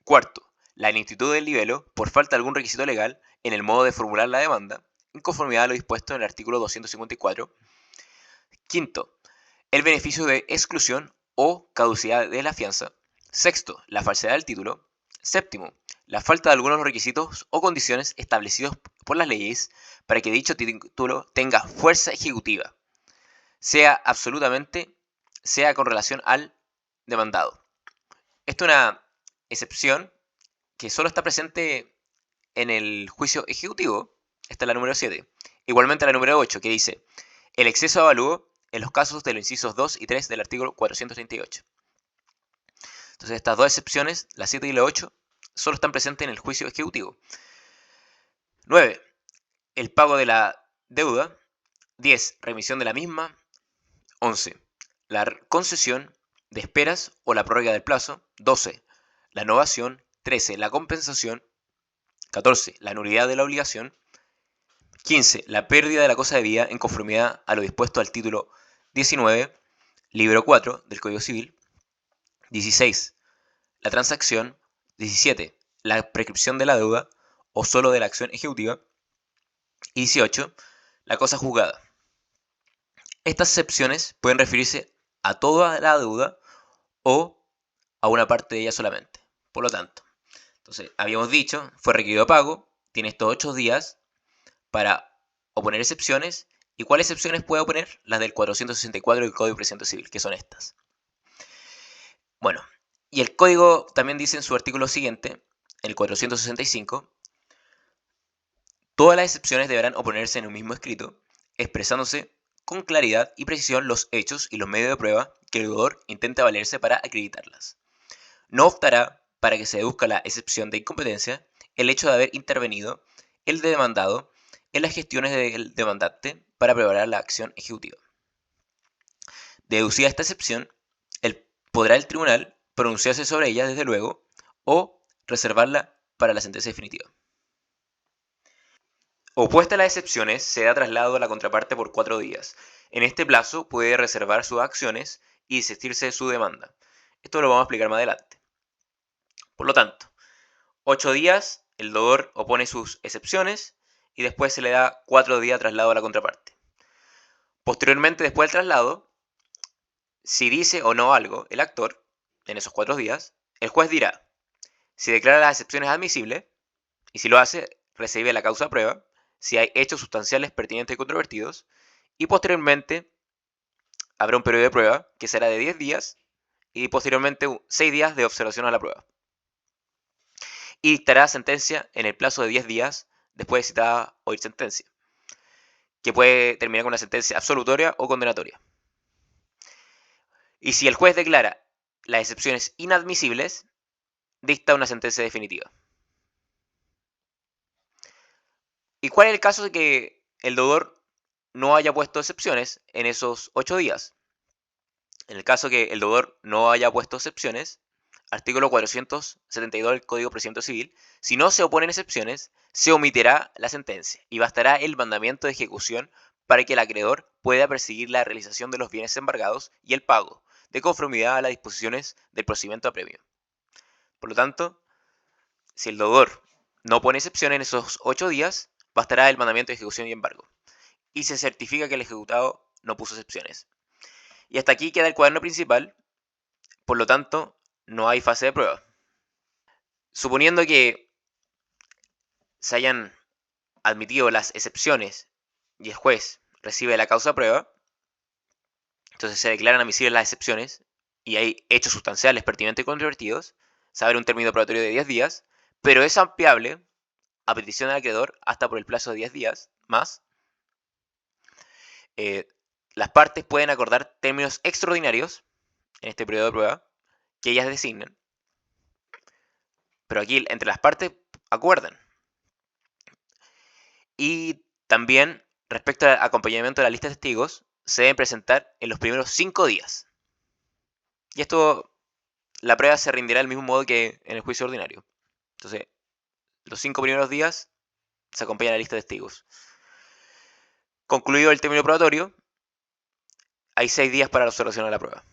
Cuarto, la ineptitud del libelo por falta de algún requisito legal en el modo de formular la demanda, en conformidad a lo dispuesto en el artículo 254. Quinto, el beneficio de exclusión o caducidad de la fianza. Sexto, la falsedad del título. Séptimo, la falta de algunos requisitos o condiciones establecidos por las leyes para que dicho título tenga fuerza ejecutiva, sea con relación al demandado. Esto es una excepción que solo está presente en el juicio ejecutivo. Esta es la número 7. Igualmente la número 8, que dice, el exceso de avalúo en los casos de los incisos 2 y 3 del artículo 438. Entonces estas dos excepciones, la 7 y la 8, solo están presentes en el juicio ejecutivo. 9. El pago de la deuda. 10. Remisión de la misma. 11. La concesión de esperas o la prórroga del plazo. 12. La novación. 13. La compensación. 14. La nulidad de la obligación. 15. La pérdida de la cosa debida en conformidad a lo dispuesto al título 19, libro 4 del Código Civil. 16. La transacción. 17. La prescripción de la deuda o solo de la acción ejecutiva. Y 18. La cosa juzgada. Estas excepciones pueden referirse a toda la deuda o a una parte de ella solamente. Por lo tanto, entonces habíamos dicho, fue requerido pago, tiene estos 8 días para oponer excepciones. ¿Y cuáles excepciones puede oponer? Las del 464 del Código de Procedimiento Civil, que son estas. Bueno, y el Código también dice en su artículo siguiente, el 465, todas las excepciones deberán oponerse en un mismo escrito, expresándose con claridad y precisión los hechos y los medios de prueba que el deudor intente valerse para acreditarlas. No obstará, para que se deduzca la excepción de incompetencia, el hecho de haber intervenido el demandado en las gestiones del demandante para preparar la acción ejecutiva. Deducida esta excepción, podrá el tribunal pronunciarse sobre ella desde luego o reservarla para la sentencia definitiva. Opuesta a las excepciones, se da traslado a la contraparte por 4 días. En este plazo puede reservar sus acciones y desistirse de su demanda. Esto lo vamos a explicar más adelante. Por lo tanto, 8 días el deudor opone sus excepciones y después se le da 4 días de traslado a la contraparte. Posteriormente, después del traslado, si dice o no algo el actor en esos 4 días, el juez dirá si declara las excepciones admisibles y si lo hace, recibe la causa a prueba, si hay hechos sustanciales pertinentes y controvertidos, y posteriormente habrá un periodo de prueba que será de 10 días y posteriormente 6 días de observación a la prueba. Y dictará sentencia en el plazo de 10 días después de citada oír sentencia. que puede terminar con una sentencia absolutoria o condenatoria. Y si el juez declara las excepciones inadmisibles, dicta una sentencia definitiva. ¿Y cuál es el caso de que el deudor no haya puesto excepciones en esos 8 días? En el caso que el deudor no haya puesto excepciones, artículo 472 del Código Procedimiento Civil, si no se oponen excepciones, se omitirá la sentencia y bastará el mandamiento de ejecución para que el acreedor pueda perseguir la realización de los bienes embargados y el pago, de conformidad a las disposiciones del procedimiento apremio. Por lo tanto, si el deudor no pone excepción en esos 8 días, bastará el mandamiento de ejecución y embargo. Y se certifica que el ejecutado no puso excepciones. Y hasta aquí queda el cuaderno principal, por lo tanto, no hay fase de prueba. Suponiendo que se hayan admitido las excepciones y el juez recibe la causa de prueba, entonces se declaran admisibles las excepciones y hay hechos sustanciales pertinentes y controvertidos, se abre un término probatorio de 10 días, pero es ampliable a petición del acreedor hasta por el plazo de 10 días más. Las partes pueden acordar términos extraordinarios en este periodo de prueba que ellas designen, pero aquí entre las partes acuerdan. Y también, respecto al acompañamiento de la lista de testigos, se deben presentar en los primeros 5 días. Y esto, la prueba se rendirá del mismo modo que en el juicio ordinario. Entonces, los 5 primeros días se acompaña la lista de testigos. Concluido el término probatorio, hay 6 días para la observación de la prueba.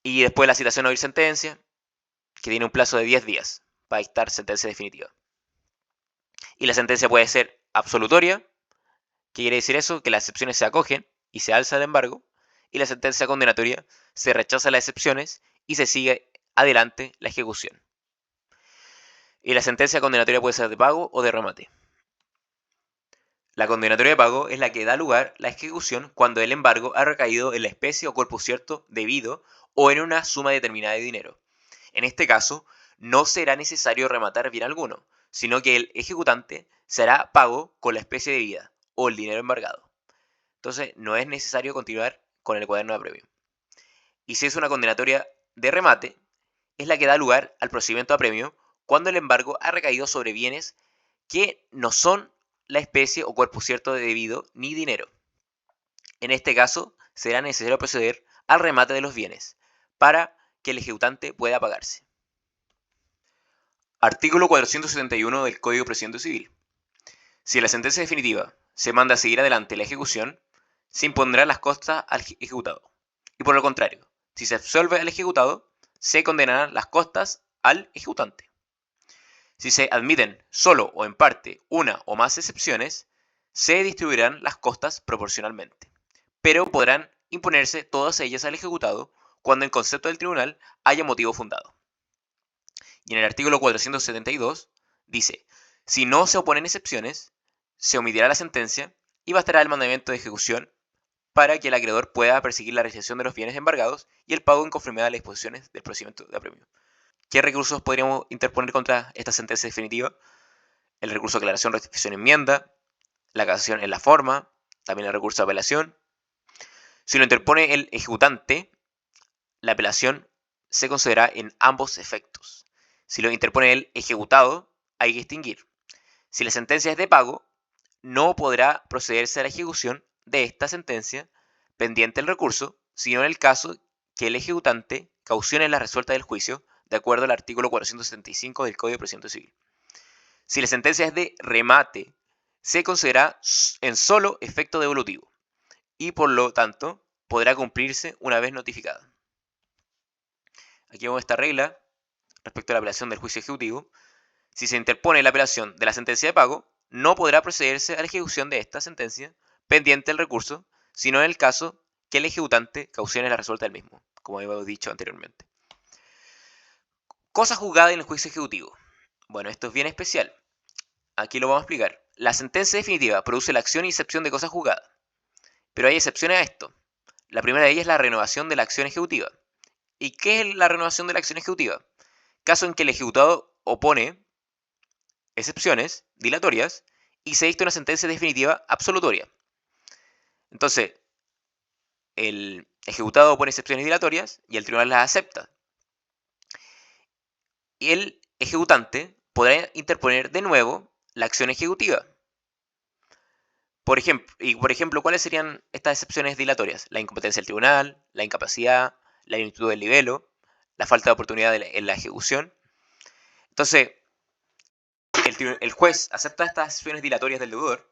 Y después la citación a oír sentencia, que tiene un plazo de 10 días para dictar sentencia definitiva. Y la sentencia puede ser absolutoria. ¿Qué quiere decir eso? Que las excepciones se acogen y se alza el embargo. Y la sentencia condenatoria se rechaza las excepciones y se sigue adelante la ejecución. Y la sentencia condenatoria puede ser de pago o de remate. La condenatoria de pago es la que da lugar a la ejecución cuando el embargo ha recaído en la especie o cuerpo cierto debido o en una suma determinada de dinero. En este caso, no será necesario rematar bien alguno, sino que el ejecutante será pago con la especie debida o el dinero embargado. Entonces, no es necesario continuar con el cuaderno de apremio. Y si es una condenatoria de remate, es la que da lugar al procedimiento de apremio cuando el embargo ha recaído sobre bienes que no son la especie o cuerpo cierto de debido ni dinero. En este caso, será necesario proceder al remate de los bienes para que el ejecutante pueda pagarse. Artículo 471 del Código Procedimiento Civil. Si la sentencia definitiva se manda a seguir adelante la ejecución, se impondrán las costas al ejecutado. Y por lo contrario, si se absolve al ejecutado, se condenarán las costas al ejecutante. Si se admiten solo o en parte una o más excepciones, se distribuirán las costas proporcionalmente, pero podrán imponerse todas ellas al ejecutado cuando en concepto del tribunal haya motivo fundado. Y en el artículo 472 dice, si no se oponen excepciones, se omitirá la sentencia y bastará el mandamiento de ejecución para que el acreedor pueda perseguir la realización de los bienes embargados y el pago en conformidad a las disposiciones del procedimiento de apremio. ¿Qué recursos podríamos interponer contra esta sentencia definitiva? El recurso de aclaración, rectificación, enmienda, la casación en la forma, también el recurso de apelación. Si lo interpone el ejecutante, la apelación se considera en ambos efectos. Si lo interpone el ejecutado, hay que extinguir. Si la sentencia es de pago, no podrá procederse a la ejecución de esta sentencia pendiente el recurso, sino en el caso que el ejecutante caucione la resuelta del juicio, de acuerdo al artículo 475 del Código de Procedimiento Civil. Si la sentencia es de remate, se considera en solo efecto devolutivo y por lo tanto podrá cumplirse una vez notificada. Aquí vemos esta regla respecto a la apelación del juicio ejecutivo. Si se interpone la apelación de la sentencia de pago, no podrá procederse a la ejecución de esta sentencia pendiente el recurso, sino en el caso que el ejecutante caucione la resuelta del mismo, como hemos dicho anteriormente. Cosa juzgada en el juicio ejecutivo. Bueno, esto es bien especial. Aquí lo vamos a explicar. La sentencia definitiva produce la acción y excepción de cosa juzgada. Pero hay excepciones a esto. La primera de ellas es la renovación de la acción ejecutiva. ¿Y qué es la renovación de la acción ejecutiva? Caso en que el ejecutado opone excepciones dilatorias y se dicta una sentencia definitiva absolutoria. Entonces, el ejecutado pone excepciones dilatorias y el tribunal las acepta. Y el ejecutante podrá interponer de nuevo la acción ejecutiva. Por ejemplo, ¿cuáles serían estas excepciones dilatorias? La incompetencia del tribunal, la incapacidad, la ineptitud del libelo, la falta de oportunidad en la ejecución. Entonces, el juez acepta estas excepciones dilatorias del deudor,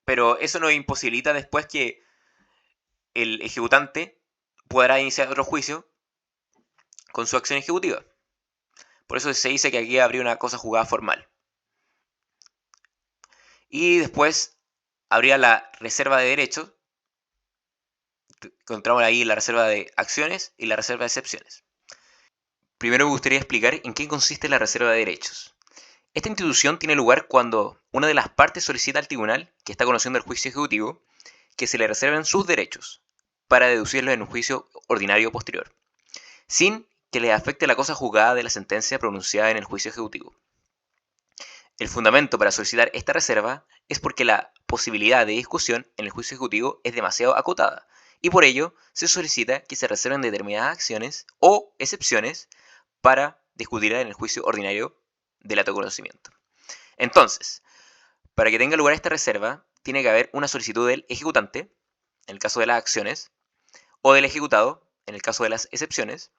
pero eso no imposibilita después que el ejecutante podrá iniciar otro juicio con su acción ejecutiva. Por eso se dice que aquí habría una cosa juzgada formal. Y después habría la reserva de derechos. Encontramos ahí la reserva de acciones y la reserva de excepciones. Primero me gustaría explicar en qué consiste la reserva de derechos. Esta institución tiene lugar cuando una de las partes solicita al tribunal, que está conociendo el juicio ejecutivo, que se le reserven sus derechos para deducirlos en un juicio ordinario posterior, sin que le afecte la cosa juzgada de la sentencia pronunciada en el juicio ejecutivo. El fundamento para solicitar esta reserva es porque la posibilidad de discusión en el juicio ejecutivo es demasiado acotada, y por ello se solicita que se reserven determinadas acciones o excepciones para discutirla en el juicio ordinario del acto de conocimiento. Entonces, para que tenga lugar esta reserva, tiene que haber una solicitud del ejecutante, en el caso de las acciones, o del ejecutado, en el caso de las excepciones,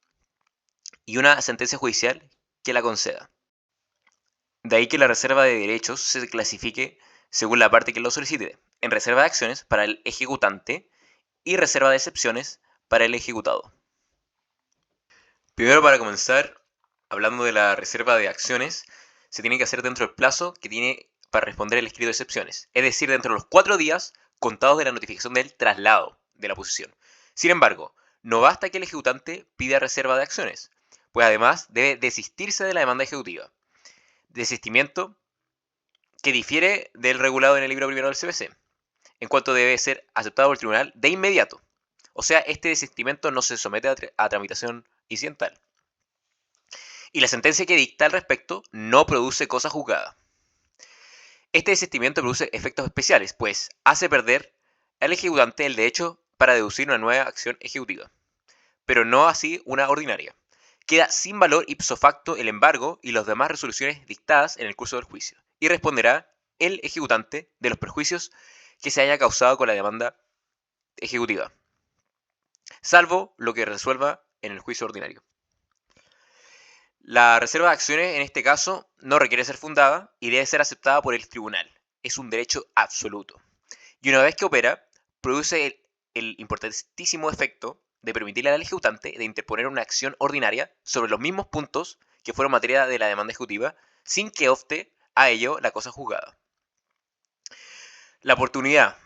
y una sentencia judicial que la conceda. De ahí que la reserva de derechos se clasifique según la parte que lo solicite, en reserva de acciones para el ejecutante y reserva de excepciones para el ejecutado. Primero, para comenzar, hablando de la reserva de acciones, se tiene que hacer dentro del plazo que tiene para responder el escrito de excepciones, es decir, dentro de los 4 días contados de la notificación del traslado de la posición. Sin embargo, no basta que el ejecutante pida reserva de acciones, pues además debe desistirse de la demanda ejecutiva. Desistimiento que difiere del regulado en el libro primero del CPC, en cuanto debe ser aceptado por el tribunal de inmediato. O sea, este desistimiento no se somete a tramitación incidental. Y la sentencia que dicta al respecto no produce cosa juzgada. Este desistimiento produce efectos especiales, pues hace perder al ejecutante el derecho para deducir una nueva acción ejecutiva, pero no así una ordinaria. Queda sin valor ipso facto el embargo y las demás resoluciones dictadas en el curso del juicio, y responderá el ejecutante de los perjuicios que se haya causado con la demanda ejecutiva, salvo lo que resuelva en el juicio ordinario. La reserva de acciones en este caso no requiere ser fundada y debe ser aceptada por el tribunal. Es un derecho absoluto. Y una vez que opera, produce el importantísimo efecto de permitirle al ejecutante de interponer una acción ordinaria sobre los mismos puntos que fueron materia de la demanda ejecutiva, sin que opte a ello la cosa juzgada. La oportunidad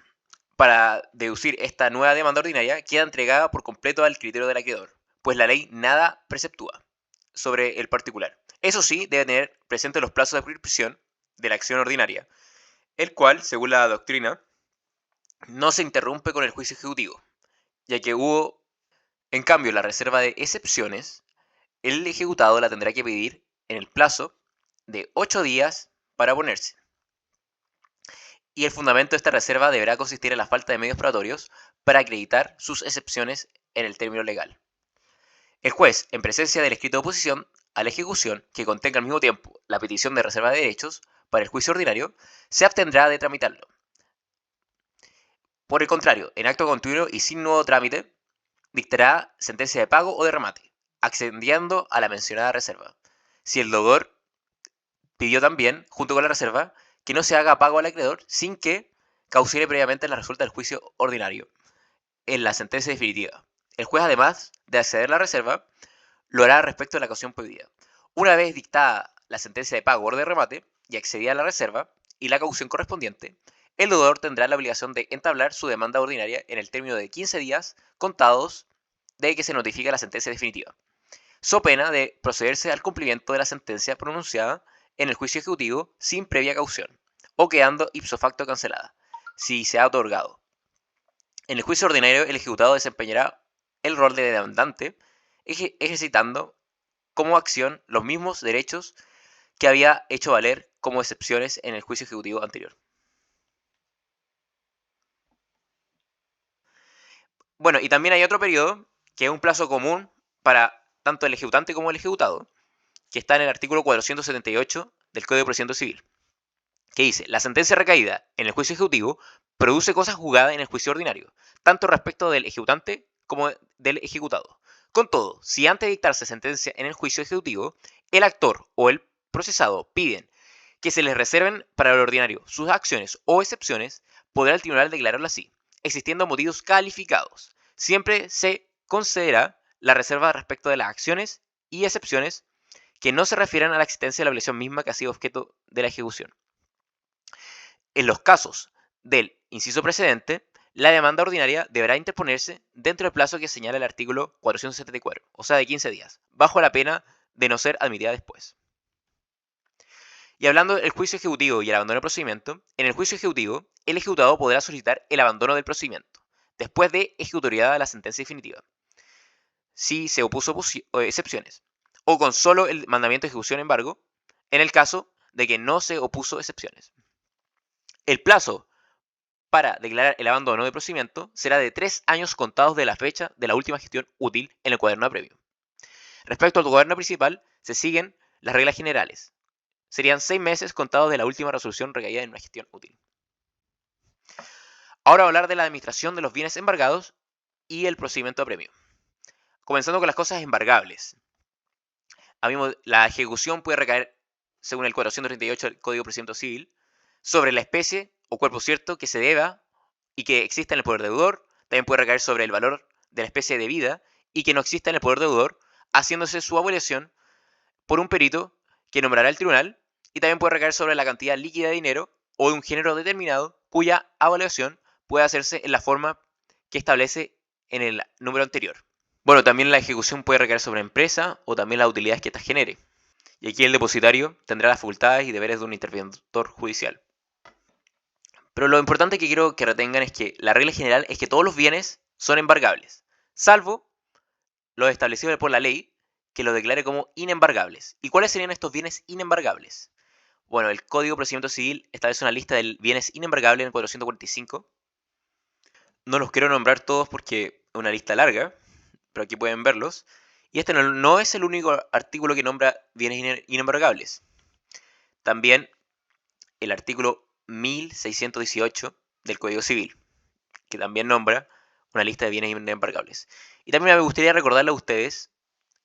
para deducir esta nueva demanda ordinaria queda entregada por completo al criterio del acreedor, pues la ley nada preceptúa sobre el particular. Eso sí, debe tener presente los plazos de prescripción de la acción ordinaria, el cual, según la doctrina, no se interrumpe con el juicio ejecutivo, ya que hubo, en cambio, la reserva de excepciones, el ejecutado la tendrá que pedir en el plazo de 8 días para oponerse. Y el fundamento de esta reserva deberá consistir en la falta de medios probatorios para acreditar sus excepciones en el término legal. El juez, en presencia del escrito de oposición a la ejecución que contenga al mismo tiempo la petición de reserva de derechos para el juicio ordinario, se abstendrá de tramitarlo. Por el contrario, en acto continuo y sin nuevo trámite, dictará sentencia de pago o de remate, accediendo a la mencionada reserva. Si el deudor pidió también, junto con la reserva, que no se haga pago al acreedor sin que causiere previamente la resulta del juicio ordinario en la sentencia definitiva. El juez, además de acceder a la reserva, lo hará respecto de la caución pedida. Una vez dictada la sentencia de pago o de remate y accedida a la reserva y la caución correspondiente, el deudor tendrá la obligación de entablar su demanda ordinaria en el término de 15 días contados de que se notifique la sentencia definitiva, so pena de procederse al cumplimiento de la sentencia pronunciada en el juicio ejecutivo sin previa caución, o quedando ipso facto cancelada, si se ha otorgado. En el juicio ordinario, el ejecutado desempeñará el rol de demandante, ejercitando como acción los mismos derechos que había hecho valer como excepciones en el juicio ejecutivo anterior. Bueno, y también hay otro periodo que es un plazo común para tanto el ejecutante como el ejecutado, que está en el artículo 478 del Código de Procedimiento Civil, que dice: la sentencia recaída en el juicio ejecutivo produce cosa juzgada en el juicio ordinario, tanto respecto del ejecutante como del ejecutado. Con todo, si antes de dictarse sentencia en el juicio ejecutivo, el actor o el procesado piden que se les reserven para el ordinario sus acciones o excepciones, podrá el tribunal declararlo así, existiendo motivos calificados. Siempre se concederá la reserva respecto de las acciones y excepciones que no se refieran a la existencia de la obligación misma que ha sido objeto de la ejecución. En los casos del inciso precedente, la demanda ordinaria deberá interponerse dentro del plazo que señala el artículo 474, o sea, de 15 días, bajo la pena de no ser admitida después. Y hablando del juicio ejecutivo y el abandono del procedimiento, en el juicio ejecutivo, el ejecutado podrá solicitar el abandono del procedimiento, después de ejecutoriada la sentencia definitiva, si se opuso excepciones, o con solo el mandamiento de ejecución embargo, en el caso de que no se opuso excepciones. El plazo para declarar el abandono de procedimiento será de 3 años contados de la fecha de la última gestión útil en el cuaderno de apremio. Respecto al cuaderno principal, se siguen las reglas generales. Serían 6 meses contados de la última resolución recaída en una gestión útil. Ahora voy a hablar de la administración de los bienes embargados y el procedimiento de apremio. Comenzando con las cosas embargables. La ejecución puede recaer, según el 438 del Código de Procedimiento Civil, sobre la especie o cuerpo cierto que se deba y que exista en el poder deudor. También puede recaer sobre el valor de la especie debida y que no exista en el poder deudor, haciéndose su avaliación por un perito que nombrará el tribunal. Y también puede recaer sobre la cantidad líquida de dinero o de un género determinado cuya avaliación puede hacerse en la forma que establece en el número anterior. Bueno, también la ejecución puede recaer sobre empresa o también las utilidades que ésta genere. Y aquí el depositario tendrá las facultades y deberes de un interventor judicial. Pero lo importante que quiero que retengan es que la regla general es que todos los bienes son embargables, salvo los establecidos por la ley que los declare como inembargables. ¿Y cuáles serían estos bienes inembargables? Bueno, el Código de Procedimiento Civil establece una lista de bienes inembargables en el 445. No los quiero nombrar todos porque es una lista larga, pero aquí pueden verlos. Y este no es el único artículo que nombra bienes inembargables. También el artículo 1618 del Código Civil, que también nombra una lista de bienes inembargables. Y también me gustaría recordarle a ustedes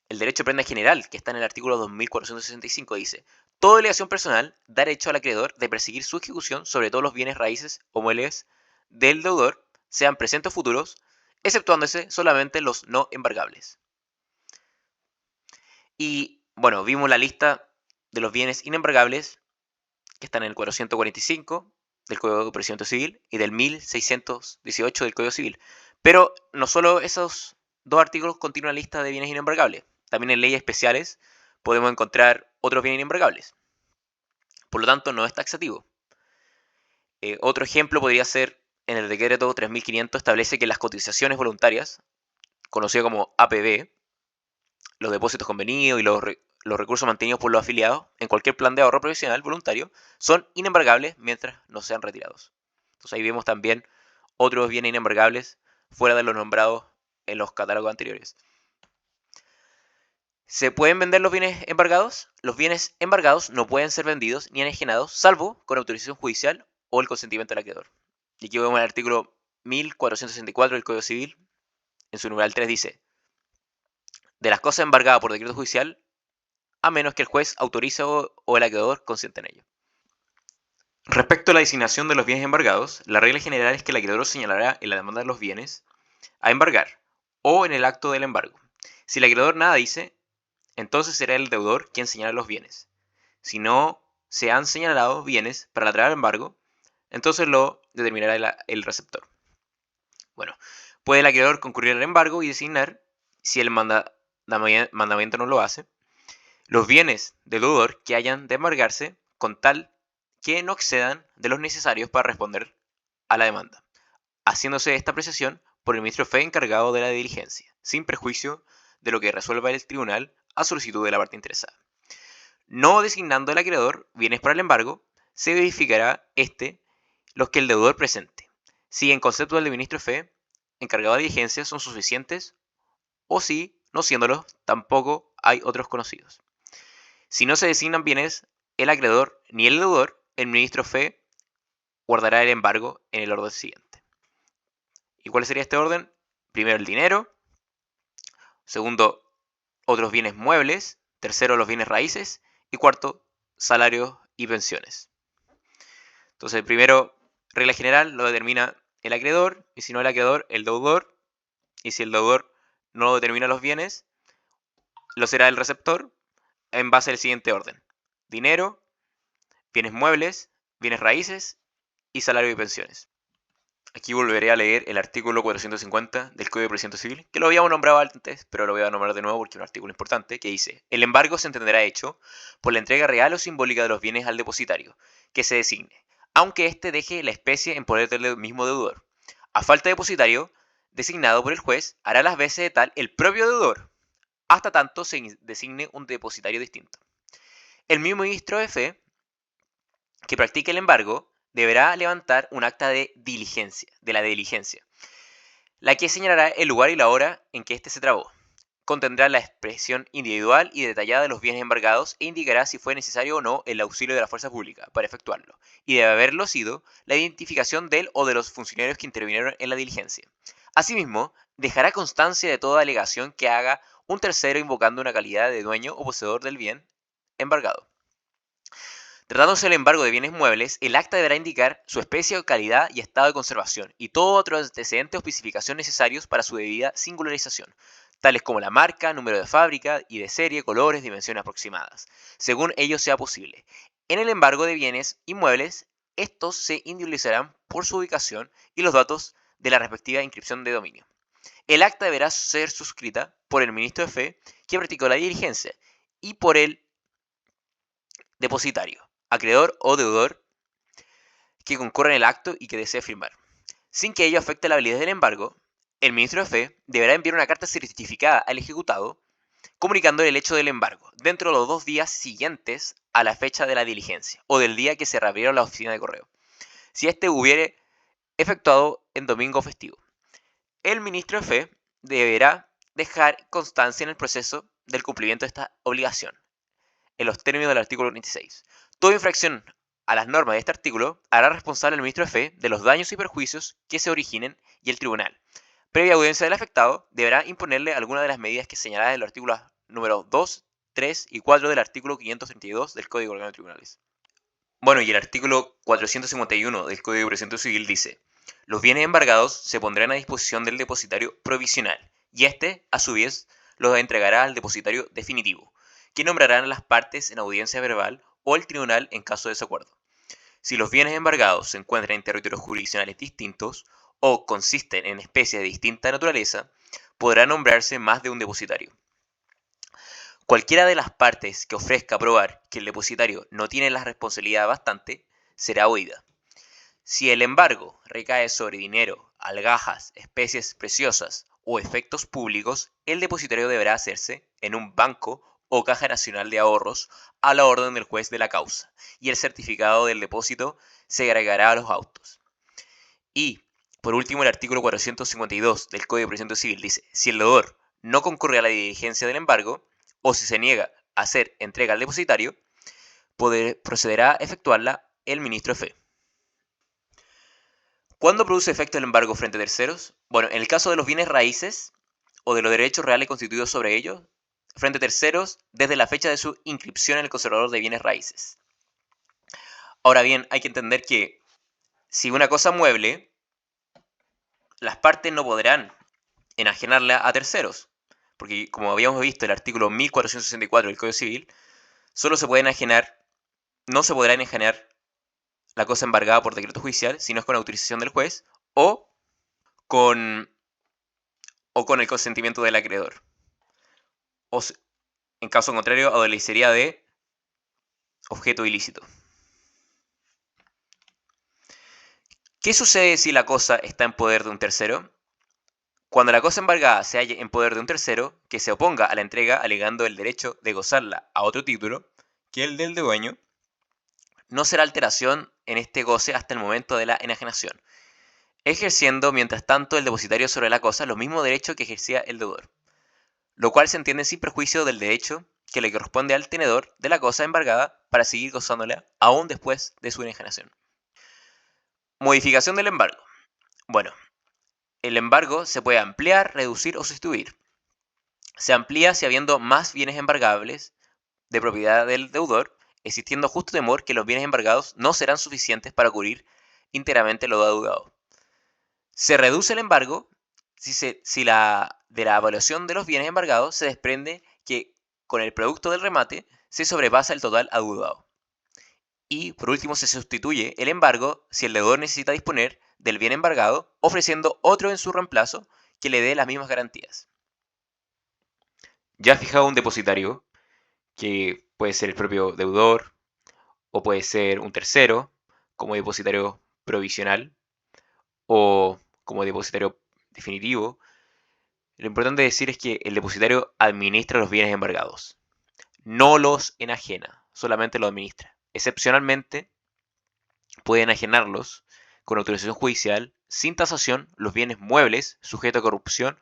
el derecho de prenda general, que está en el artículo 2465, dice: toda obligación personal da derecho al acreedor de perseguir su ejecución sobre todos los bienes raíces o muebles del deudor, sean presentes o futuros, exceptuándose solamente los no embargables. Y bueno, vimos la lista de los bienes inembargables que están en el 445 del Código de Procedimiento Civil y del 1618 del Código Civil. Pero no solo esos dos artículos contienen una lista de bienes inembargables. También en leyes especiales podemos encontrar otros bienes inembargables. Por lo tanto, no es taxativo. Otro ejemplo podría ser en el decreto 3500 establece que las cotizaciones voluntarias, conocido como APB, los depósitos convenidos y los recursos mantenidos por los afiliados en cualquier plan de ahorro provisional voluntario son inembargables mientras no sean retirados. Entonces ahí vemos también otros bienes inembargables fuera de los nombrados en los catálogos anteriores. ¿Se pueden vender los bienes embargados? Los bienes embargados no pueden ser vendidos ni enajenados, salvo con autorización judicial o el consentimiento del acreedor. Y aquí vemos el artículo 1464 del Código Civil, en su numeral 3 dice: de las cosas embargadas por decreto judicial, a menos que el juez autorice o el acreedor consienta en ello. Respecto a la designación de los bienes embargados, la regla general es que el acreedor señalará en la demanda de los bienes a embargar o en el acto del embargo. Si el acreedor nada dice, entonces será el deudor quien señala los bienes. Si no se han señalado bienes para la traer al embargo, entonces lo determinará el receptor. Bueno, puede el acreedor concurrir al embargo y designar, si el mandamiento no lo hace, los bienes del deudor que hayan de embargarse con tal que no excedan de los necesarios para responder a la demanda, haciéndose esta apreciación por el ministro fe encargado de la diligencia, sin perjuicio de lo que resuelva el tribunal a solicitud de la parte interesada. no designando el acreedor bienes para el embargo, se verificará los que el deudor presente. Si en concepto del ministro de fe, encargado de diligencia, son suficientes, o si, no siéndolos, tampoco hay otros conocidos. Si no se designan bienes, el acreedor ni el deudor, el ministro de fe guardará el embargo en el orden siguiente. ¿Y cuál sería este orden? Primero el dinero, segundo otros bienes muebles, tercero los bienes raíces y cuarto salarios y pensiones. Entonces, primero, regla general, lo determina el acreedor, y si no el acreedor, el deudor, y si el deudor no determina los bienes, lo será el receptor en base al siguiente orden: dinero, bienes muebles, bienes raíces y salario y pensiones. Aquí volveré a leer el artículo 450 del Código de Procedimiento Civil, que lo habíamos nombrado antes, pero lo voy a nombrar de nuevo porque es un artículo importante, que dice: el embargo se entenderá hecho por la entrega real o simbólica de los bienes al depositario, que se designe, aunque éste deje la especie en poder del mismo deudor. A falta de depositario, designado por el juez, hará las veces de tal el propio deudor, hasta tanto se designe un depositario distinto. El mismo ministro de fe que practique el embargo deberá levantar un acta de la diligencia, la que señalará el lugar y la hora en que éste se trabó. Contendrá la expresión individual y detallada de los bienes embargados e indicará si fue necesario o no el auxilio de la fuerza pública para efectuarlo, y debe haberlo sido la identificación del o de los funcionarios que intervinieron en la diligencia. Asimismo, dejará constancia de toda alegación que haga un tercero invocando una calidad de dueño o poseedor del bien embargado. Tratándose del embargo de bienes muebles, el acta deberá indicar su especie, calidad y estado de conservación, y todo otro antecedente o especificación necesarios para su debida singularización, tales como la marca, número de fábrica y de serie, colores, dimensiones aproximadas, según ello sea posible. En el embargo de bienes inmuebles, estos se individualizarán por su ubicación y los datos de la respectiva inscripción de dominio. El acta deberá ser suscrita por el ministro de fe que practicó la diligencia y por el depositario, acreedor o deudor que concurra en el acto y que desee firmar. Sin que ello afecte la validez del embargo, el ministro de fe deberá enviar una carta certificada al ejecutado comunicándole el hecho del embargo dentro de los 2 días siguientes a la fecha de la diligencia o del día que se reabrieron la oficina de correo, si éste hubiere efectuado en domingo festivo. El ministro de fe deberá dejar constancia en el proceso del cumplimiento de esta obligación, en los términos del artículo 26. Toda infracción a las normas de este artículo hará responsable al ministro de fe de los daños y perjuicios que se originen y el tribunal, previa audiencia del afectado, deberá imponerle alguna de las medidas que señaladas en los artículos números 2, 3 y 4 del artículo 532 del Código Orgánico de Tribunales. Bueno, y el artículo 451 del Código de Procedimiento Civil dice: los bienes embargados se pondrán a disposición del depositario provisional, y éste, a su vez, los entregará al depositario definitivo, que nombrarán a las partes en audiencia verbal o el tribunal en caso de desacuerdo. Si los bienes embargados se encuentran en territorios jurisdiccionales distintos o consisten en especies de distinta naturaleza, podrá nombrarse más de un depositario. Cualquiera de las partes que ofrezca probar que el depositario no tiene la responsabilidad bastante, será oída. Si el embargo recae sobre dinero, alhajas, especies preciosas o efectos públicos, el depositario deberá hacerse en un banco o caja nacional de ahorros a la orden del juez de la causa, y el certificado del depósito se agregará a los autos. Y, por último, el artículo 452 del Código de Procedimiento Civil dice: si el deudor no concurre a la diligencia del embargo, o si se niega a hacer entrega al depositario, procederá a efectuarla el ministro de fe. ¿Cuándo produce efecto el embargo frente a terceros? Bueno, en el caso de los bienes raíces o de los derechos reales constituidos sobre ellos, frente a terceros desde la fecha de su inscripción en el conservador de bienes raíces. Ahora bien, hay que entender que si una cosa mueble, las partes no podrán enajenarla a terceros, porque como habíamos visto el artículo 1464 del Código Civil, solo se puede enajenar, no se podrá enajenar la cosa embargada por decreto judicial, si no es con autorización del juez o con el consentimiento del acreedor. O en caso contrario, adolecería de objeto ilícito. ¿Qué sucede si la cosa está en poder de un tercero? Cuando la cosa embargada se halle en poder de un tercero que se oponga a la entrega alegando el derecho de gozarla a otro título, que el del dueño, no será alteración en este goce hasta el momento de la enajenación, ejerciendo mientras tanto el depositario sobre la cosa los mismos derechos que ejercía el deudor, lo cual se entiende sin perjuicio del derecho que le corresponde al tenedor de la cosa embargada para seguir gozándola aún después de su enajenación. Modificación del embargo. Bueno, el embargo se puede ampliar, reducir o sustituir. Se amplía si habiendo más bienes embargables de propiedad del deudor, existiendo justo temor que los bienes embargados no serán suficientes para cubrir íntegramente lo adeudado. Se reduce el embargo si de la evaluación de los bienes embargados se desprende que con el producto del remate se sobrepasa el total adeudado. Y por último se sustituye el embargo si el deudor necesita disponer del bien embargado, ofreciendo otro en su reemplazo que le dé las mismas garantías. Ya fijado un depositario, que puede ser el propio deudor o puede ser un tercero como depositario provisional o como depositario definitivo, lo importante decir es que el depositario administra los bienes embargados, no los enajena, solamente los administra. Excepcionalmente, puede enajenarlos con autorización judicial, sin tasación, los bienes muebles sujetos a corrupción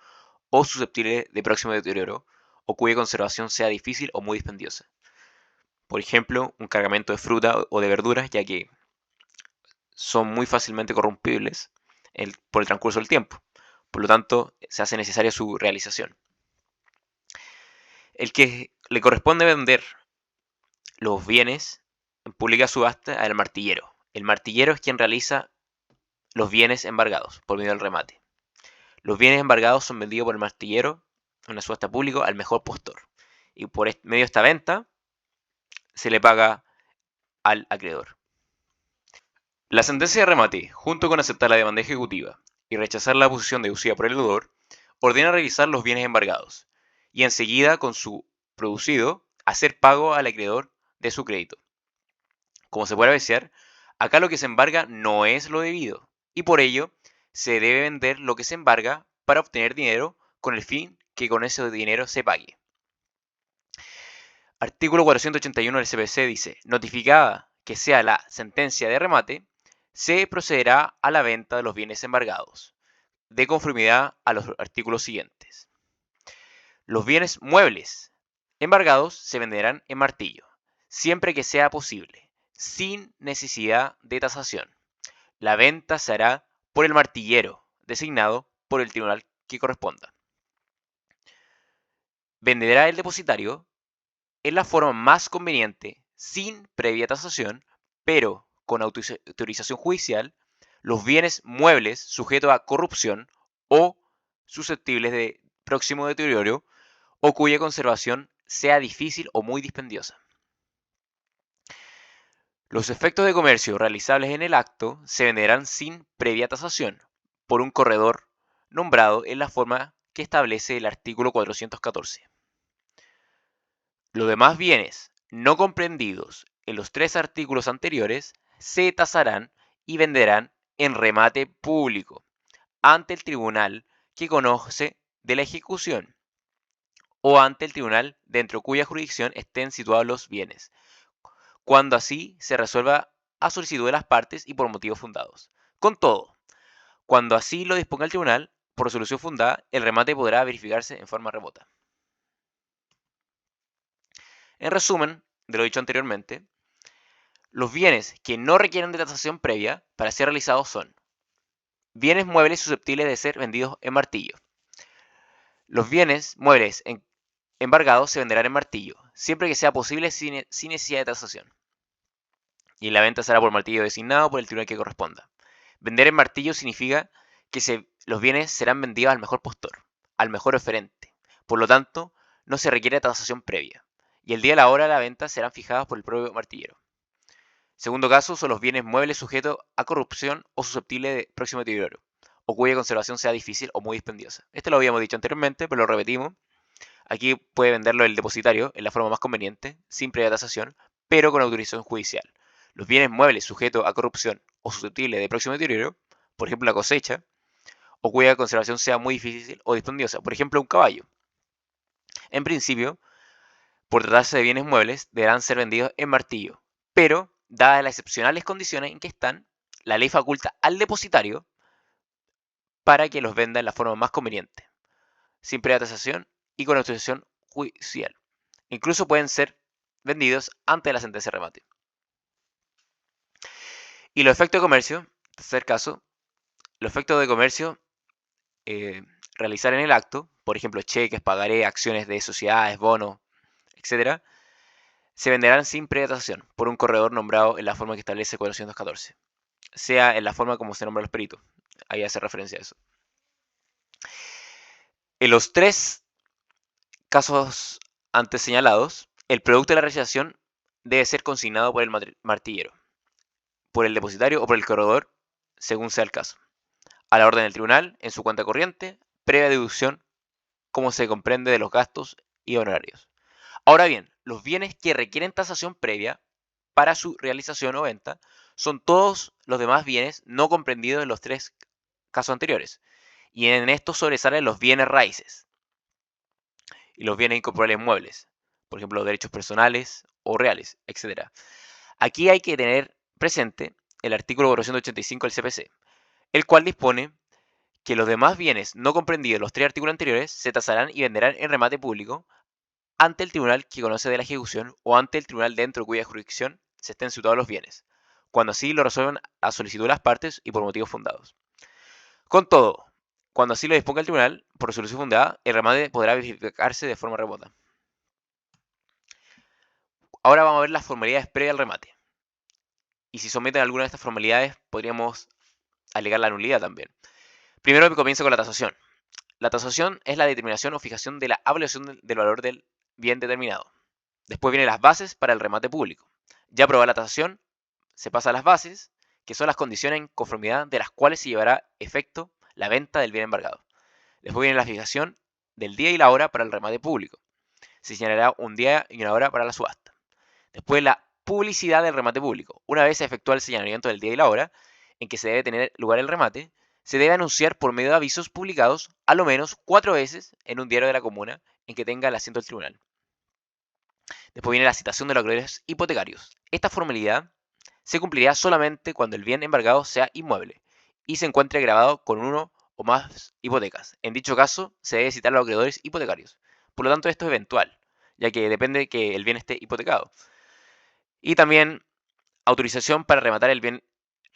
o susceptibles de próximo deterioro, o cuya conservación sea difícil o muy dispendiosa. Por ejemplo, un cargamento de fruta o de verduras, ya que son muy fácilmente corrompibles por el transcurso del tiempo. Por lo tanto, se hace necesaria su realización. El que le corresponde vender los bienes en pública subasta al martillero. El martillero es quien realiza los bienes embargados por medio del remate. Los bienes embargados son vendidos por el martillero en una subasta pública al mejor postor. Y por medio de esta venta se le paga al acreedor. La sentencia de remate, junto con aceptar la demanda ejecutiva y rechazar la posición deducida por el deudor, ordena revisar los bienes embargados y enseguida, con su producido, hacer pago al acreedor de su crédito. Como se puede apreciar, acá lo que se embarga no es lo debido y por ello se debe vender lo que se embarga para obtener dinero con el fin que con ese dinero se pague. Artículo 481 del CPC dice: notificada que sea la sentencia de remate, se procederá a la venta de los bienes embargados, de conformidad a los artículos siguientes. Los bienes muebles embargados se venderán en martillo, siempre que sea posible, sin necesidad de tasación. La venta se hará por el martillero, designado por el tribunal que corresponda. Venderá el depositario en la forma más conveniente, sin previa tasación, pero con autorización judicial, los bienes muebles sujetos a corrupción o susceptibles de próximo deterioro o cuya conservación sea difícil o muy dispendiosa. Los efectos de comercio realizables en el acto se venderán sin previa tasación por un corredor nombrado en la forma que establece el artículo 414. Los demás bienes no comprendidos en los tres artículos anteriores se tasarán y venderán en remate público ante el tribunal que conoce de la ejecución o ante el tribunal dentro cuya jurisdicción estén situados los bienes, cuando así se resuelva a solicitud de las partes y por motivos fundados. Con todo, cuando así lo disponga el tribunal, por resolución fundada, el remate podrá verificarse en forma remota. En resumen de lo dicho anteriormente, los bienes que no requieren de tasación previa para ser realizados son bienes muebles susceptibles de ser vendidos en martillo. Los bienes muebles embargados se venderán en martillo, siempre que sea posible sin necesidad de tasación. Y la venta será por martillo designado por el tribunal que corresponda. Vender en martillo significa que los bienes serán vendidos al mejor postor, al mejor oferente. Por lo tanto, no se requiere tasación previa. Y el día y la hora de la venta serán fijadas por el propio martillero. Segundo caso son los bienes muebles sujetos a corrupción o susceptibles de próximo deterioro, o cuya conservación sea difícil o muy dispendiosa. Esto lo habíamos dicho anteriormente, pero lo repetimos. Aquí puede venderlo el depositario en la forma más conveniente, sin previa tasación, pero con autorización judicial. Los bienes muebles sujetos a corrupción o susceptibles de próximo deterioro, por ejemplo la cosecha, o cuya conservación sea muy difícil o dispendiosa, por ejemplo un caballo. En principio, por tratarse de bienes muebles, deberán ser vendidos en martillo. Pero, dadas las excepcionales condiciones en que están, la ley faculta al depositario para que los venda en la forma más conveniente, sin previa tasación y con autorización judicial. Incluso pueden ser vendidos antes de la sentencia de remate. Y los efectos de comercio, tercer caso, los efectos de comercio realizar en el acto, por ejemplo, cheques, pagaré, acciones de sociedades, bonos, etc., se venderán sin previa tasación por un corredor nombrado en la forma que establece 414, sea en la forma como se nombran los peritos. Ahí hace referencia a eso. En los tres casos antes señalados, el producto de la realización debe ser consignado por el martillero, por el depositario o por el corredor, según sea el caso, a la orden del tribunal, en su cuenta corriente, previa deducción, como se comprende de los gastos y honorarios. Ahora bien, los bienes que requieren tasación previa para su realización o venta son todos los demás bienes no comprendidos en los tres casos anteriores, y en estos sobresalen los bienes raíces y los bienes incorporables muebles, por ejemplo, los derechos personales o reales, etc. Aquí hay que tener presente el artículo 485 del CPC, el cual dispone que los demás bienes no comprendidos en los tres artículos anteriores se tasarán y venderán en remate público ante el tribunal que conoce de la ejecución o ante el tribunal dentro de cuya jurisdicción se estén situados los bienes, cuando así lo resuelvan a solicitud de las partes y por motivos fundados. Con todo, cuando así lo disponga el tribunal, por resolución fundada, el remate podrá verificarse de forma remota. Ahora vamos a ver las formalidades previas al remate. Y si someten alguna de estas formalidades, podríamos alegar la nulidad también. Primero comienza con la tasación. La tasación es la determinación o fijación de la evaluación del valor del bien determinado. Después vienen las bases para el remate público. Ya aprobada la tasación, se pasa a las bases, que son las condiciones en conformidad de las cuales se llevará efecto la venta del bien embargado. Después viene la fijación del día y la hora para el remate público. Se señalará un día y una hora para la subasta. Después la publicidad del remate público. Una vez se efectúa el señalamiento del día y la hora en que se debe tener lugar el remate, se debe anunciar por medio de avisos publicados a lo menos 4 veces en un diario de la comuna en que tenga el asiento del tribunal. Después viene la citación de los acreedores hipotecarios. Esta formalidad se cumplirá solamente cuando el bien embargado sea inmueble y se encuentre grabado con uno o más hipotecas. En dicho caso, se debe citar a los acreedores hipotecarios. Por lo tanto, esto es eventual, ya que depende de que el bien esté hipotecado. Y también autorización para rematar el bien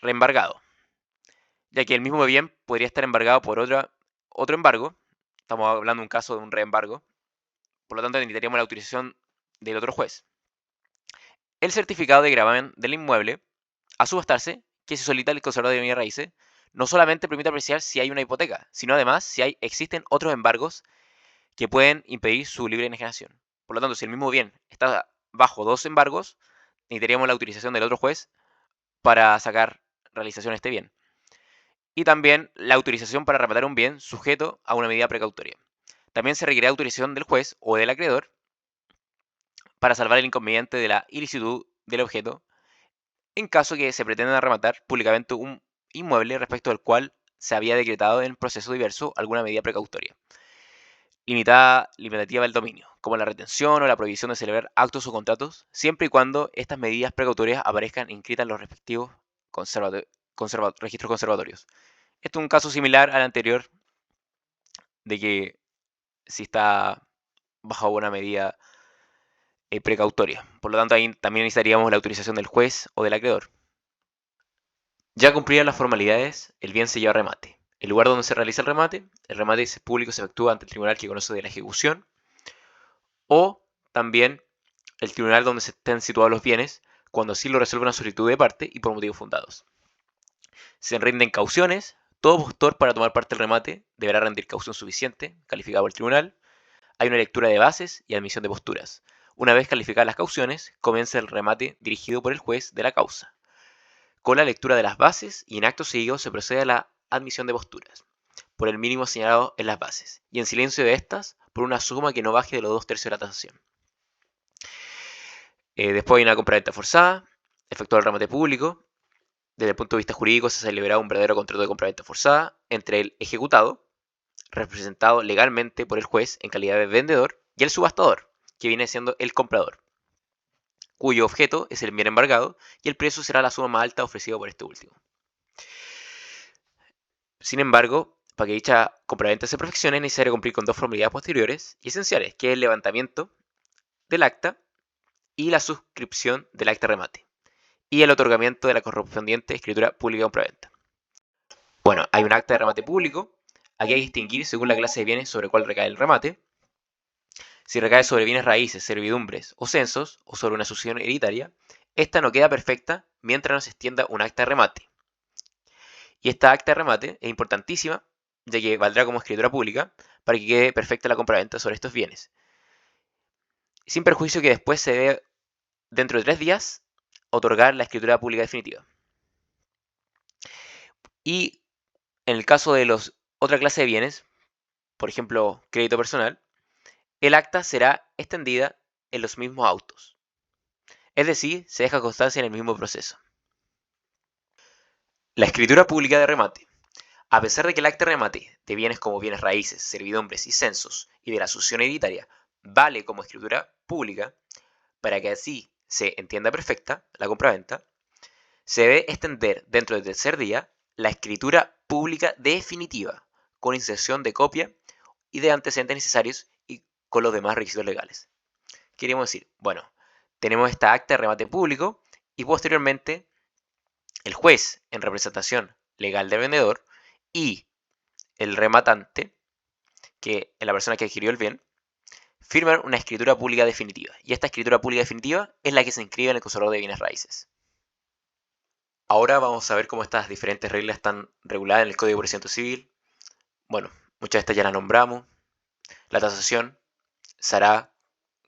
reembargado, ya que el mismo bien podría estar embargado por otro embargo. Estamos hablando de un caso de un reembargo. Por lo tanto, necesitaríamos la autorización del otro juez. El certificado de gravamen del inmueble a subastarse que se solicita al conservador de bienes raíces no solamente permite apreciar si hay una hipoteca, sino además si existen otros embargos que pueden impedir su libre enajenación. Por lo tanto, si el mismo bien está bajo 2 embargos, necesitaríamos la autorización del otro juez para sacar realización de este bien. Y también la autorización para rematar un bien sujeto a una medida precautoria. También se requiere autorización del juez o del acreedor para salvar el inconveniente de la ilicitud del objeto en caso que se pretenda rematar públicamente un inmueble respecto al cual se había decretado en proceso diverso alguna medida precautoria limitativa del dominio, como la retención o la prohibición de celebrar actos o contratos, siempre y cuando estas medidas precautorias aparezcan inscritas en los respectivos registros conservatorios. Esto es un caso similar al anterior, de que si está bajo una medida precautoria. Por lo tanto, ahí también necesitaríamos la autorización del juez o del acreedor. Ya cumplidas las formalidades, el bien se lleva a remate. El lugar donde se realiza el remate público se efectúa ante el tribunal que conoce de la ejecución o también el tribunal donde se estén situados los bienes cuando así lo resuelva una solicitud de parte y por motivos fundados. Se rinden cauciones. Todo postor para tomar parte del remate deberá rendir caución suficiente, calificada por el tribunal. Hay una lectura de bases y admisión de posturas. Una vez calificadas las cauciones, comienza el remate dirigido por el juez de la causa. Con la lectura de las bases y en acto seguido se procede a la admisión de posturas, por el mínimo señalado en las bases, y en silencio de estas, por una suma que no baje de los 2/3 de la tasación. Después hay una compraventa forzada, efectuado el remate público. Desde el punto de vista jurídico se celebrará un verdadero contrato de compraventa forzada entre el ejecutado, representado legalmente por el juez en calidad de vendedor, y el subastador, que viene siendo el comprador, cuyo objeto es el bien embargado y el precio será la suma más alta ofrecida por este último. Sin embargo, para que dicha compraventa se perfeccione es necesario cumplir con dos formalidades posteriores y esenciales, que es el levantamiento del acta y la suscripción del acta remate, y el otorgamiento de la correspondiente escritura pública de compraventa. Bueno, hay un acta de remate público. Aquí hay que distinguir según la clase de bienes sobre cuál recae el remate. Si recae sobre bienes raíces, servidumbres o censos, o sobre una sucesión hereditaria, esta no queda perfecta mientras no se extienda un acta de remate. Y esta acta de remate es importantísima, ya que valdrá como escritura pública para que quede perfecta la compraventa sobre estos bienes. Sin perjuicio que después se debe, dentro de 3 días, otorgar la escritura pública definitiva. Y en el caso de otra clase de bienes, por ejemplo, crédito personal, el acta será extendida en los mismos autos. Es decir, se deja constancia en el mismo proceso. La escritura pública de remate. A pesar de que el acta de remate de bienes como bienes raíces, servidumbres y censos y de la sucesión hereditaria vale como escritura pública, para que así se entienda perfecta la compraventa, se debe extender dentro del tercer día la escritura pública definitiva, con inserción de copia y de antecedentes necesarios y con los demás requisitos legales. ¿Qué queremos decir? Bueno, tenemos esta acta de remate público y posteriormente el juez, en representación legal del vendedor, y el rematante, que es la persona que adquirió el bien, firman una escritura pública definitiva. Y esta escritura pública definitiva es la que se inscribe en el conservador de bienes raíces. Ahora vamos a ver cómo estas diferentes reglas están reguladas en el Código de Procedimiento Civil. Bueno, muchas de estas ya las nombramos. La tasación se hará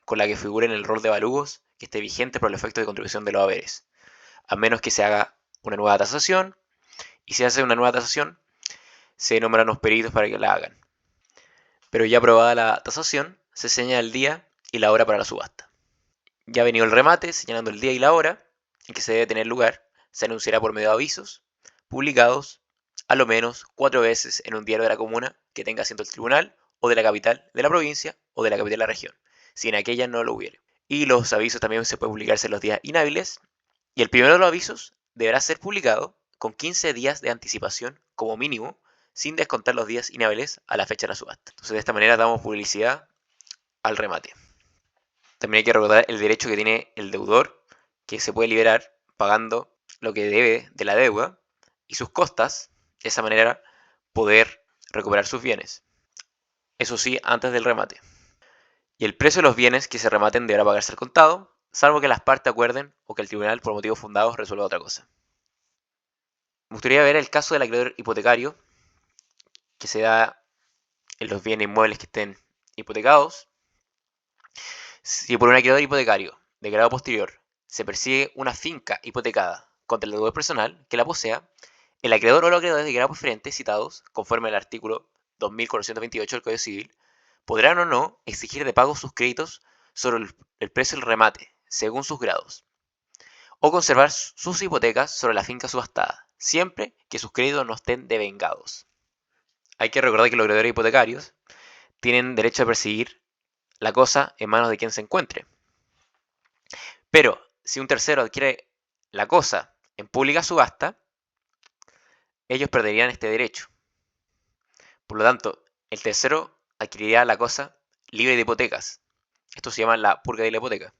con la que figure en el rol de avalúos que esté vigente por el efecto de contribución de los haberes, a menos que se haga una nueva tasación, y si se hace una nueva tasación, se nombran los peritos para que la hagan. Pero ya aprobada la tasación, se señala el día y la hora para la subasta. Ya ha venido el remate, señalando el día y la hora en que se debe tener lugar. Se anunciará por medio de avisos, publicados a lo menos 4 veces en un diario de la comuna que tenga asiento el tribunal, o de la capital de la provincia, o de la capital de la región, si en aquella no lo hubiere. Y los avisos también se pueden publicarse en los días inhábiles, y el primero de los avisos deberá ser publicado con 15 días de anticipación como mínimo, sin descontar los días inhábiles a la fecha de la subasta. Entonces, de esta manera damos publicidad al remate. También hay que recordar el derecho que tiene el deudor, que se puede liberar pagando lo que debe de la deuda y sus costas, de esa manera poder recuperar sus bienes. Eso sí, antes del remate. Y el precio de los bienes que se rematen deberá pagarse al contado, salvo que las partes acuerden o que el tribunal, por motivos fundados, resuelva otra cosa. Me gustaría ver el caso del acreedor hipotecario, que se da en los bienes inmuebles que estén hipotecados. Si por un acreedor hipotecario de grado posterior se persigue una finca hipotecada contra el deudor personal que la posea, el acreedor o los acreedores de grado preferente citados, conforme al artículo 2428 del Código Civil, podrán o no exigir de pago sus créditos sobre el precio del remate, según sus grados, o conservar sus hipotecas sobre la finca subastada, siempre que sus créditos no estén devengados. Hay que recordar que los acreedores hipotecarios tienen derecho a perseguir la cosa en manos de quien se encuentre. Pero si un tercero adquiere la cosa en pública subasta, ellos perderían este derecho. Por lo tanto, el tercero adquiriría la cosa libre de hipotecas. Esto se llama la purga de la hipoteca.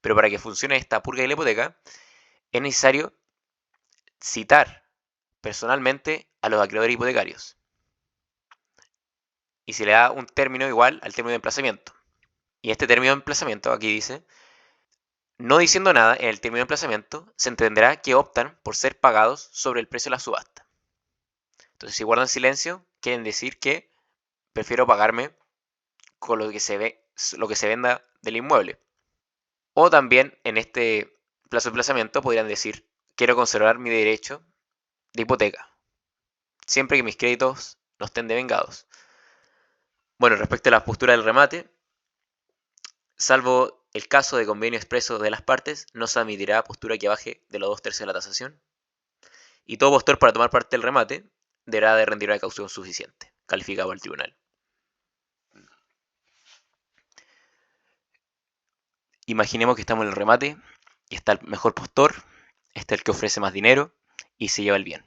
Pero para que funcione esta purga de la hipoteca, es necesario citar personalmente a los acreedores hipotecarios. Y se le da un término igual al término de emplazamiento. Y este término de emplazamiento, aquí dice, no diciendo nada en el término de emplazamiento, se entenderá que optan por ser pagados sobre el precio de la subasta. Entonces, si guardan silencio, quieren decir que prefiero pagarme con lo que se venda del inmueble. O también en este plazo de emplazamiento podrían decir, quiero conservar mi derecho de hipoteca, siempre que mis créditos no estén devengados. Bueno, respecto a la postura del remate, salvo el caso de convenio expreso de las partes, no se admitirá postura que baje de los 2/3 de la tasación. Y todo postor para tomar parte del remate deberá de rendir una caución suficiente, calificada por el tribunal. Imaginemos que estamos en el remate y está el mejor postor, está el que ofrece más dinero y se lleva el bien.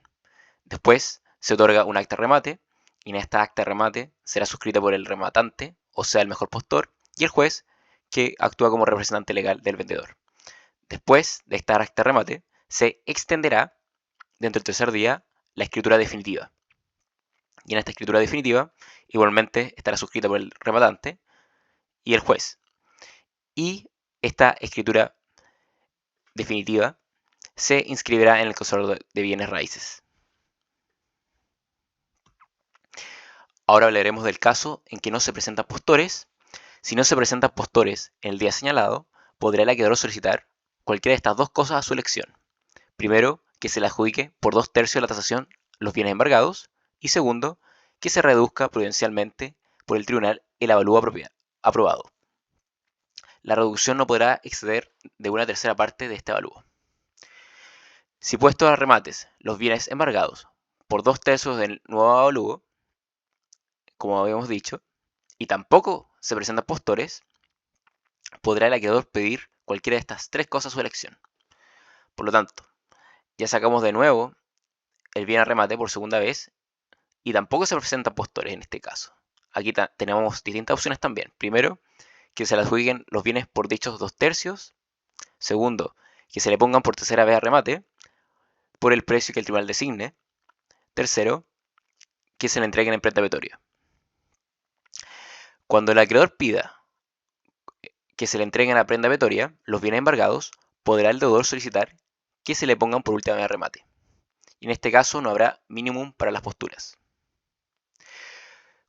Después se otorga un acta de remate y en esta acta de remate será suscrita por el rematante, o sea, el mejor postor, y el juez que actúa como representante legal del vendedor. Después de esta acta de remate se extenderá dentro del tercer día la escritura definitiva. Y en esta escritura definitiva igualmente estará suscrita por el rematante y el juez. Y esta escritura definitiva se inscribirá en el conservador de bienes raíces. Ahora hablaremos del caso en que no se presentan postores. Si no se presentan postores en el día señalado, podrá el acreedor solicitar cualquiera de estas dos cosas a su elección. Primero, que se le adjudique por 2/3 de la tasación los bienes embargados. Y segundo, que se reduzca prudencialmente por el tribunal el avalúo aprobado. La reducción no podrá exceder de 1/3 parte de este avalúo. Si puestos a remates los bienes embargados por 2/3 del nuevo avalúo, como habíamos dicho, y tampoco se presentan postores, podrá el acreedor pedir cualquiera de estas tres cosas a su elección. Por lo tanto, ya sacamos de nuevo el bien a remate por segunda vez y tampoco se presentan postores en este caso. Aquí tenemos distintas opciones también. Primero, que se le adjudiquen los bienes por dichos 2/3. Segundo, que se le pongan por tercera vez a remate por el precio que el tribunal designe. Tercero, que se le entreguen en prenda petoria. Cuando el acreedor pida que se le entreguen a prenda petoria los bienes embargados, podrá el deudor solicitar que se le pongan por última vez a remate. Y en este caso no habrá mínimum para las posturas.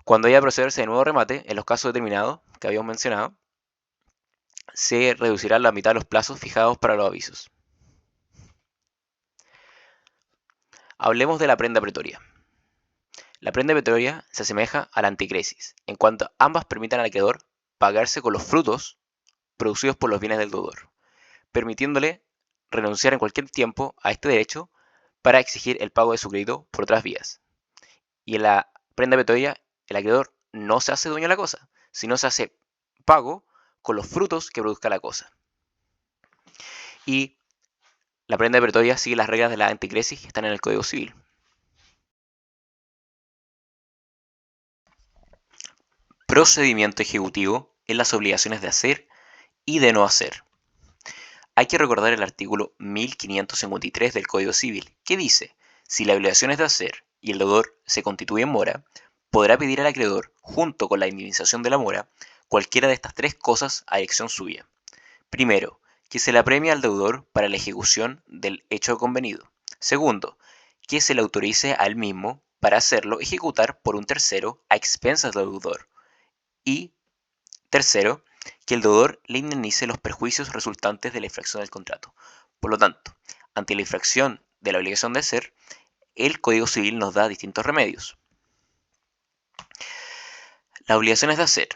Cuando haya procederse de nuevo remate, en los casos determinados que habíamos mencionado, se reducirá la mitad de los plazos fijados para los avisos. Hablemos de la prenda pretoria. La prenda pretoria se asemeja a la anticresis, en cuanto ambas permitan al acreedor pagarse con los frutos producidos por los bienes del deudor, permitiéndole renunciar en cualquier tiempo a este derecho para exigir el pago de su crédito por otras vías. Y en la prenda pretoria, el acreedor no se hace dueño de la cosa, sino se hace pago con los frutos que produzca la cosa. Y la prenda pretoria sigue las reglas de la anticresis que están en el Código Civil. Procedimiento ejecutivo en las obligaciones de hacer y de no hacer. Hay que recordar el artículo 1553 del Código Civil, que dice: si la obligación es de hacer y el deudor se constituye en mora, podrá pedir al acreedor, junto con la indemnización de la mora, cualquiera de estas tres cosas a elección suya. Primero, que se le apremie al deudor para la ejecución del hecho convenido. Segundo, que se le autorice a él mismo para hacerlo ejecutar por un tercero a expensas del deudor. Y tercero, que el deudor le indemnice los perjuicios resultantes de la infracción del contrato. Por lo tanto, ante la infracción de la obligación de hacer, el Código Civil nos da distintos remedios. Las obligaciones de hacer.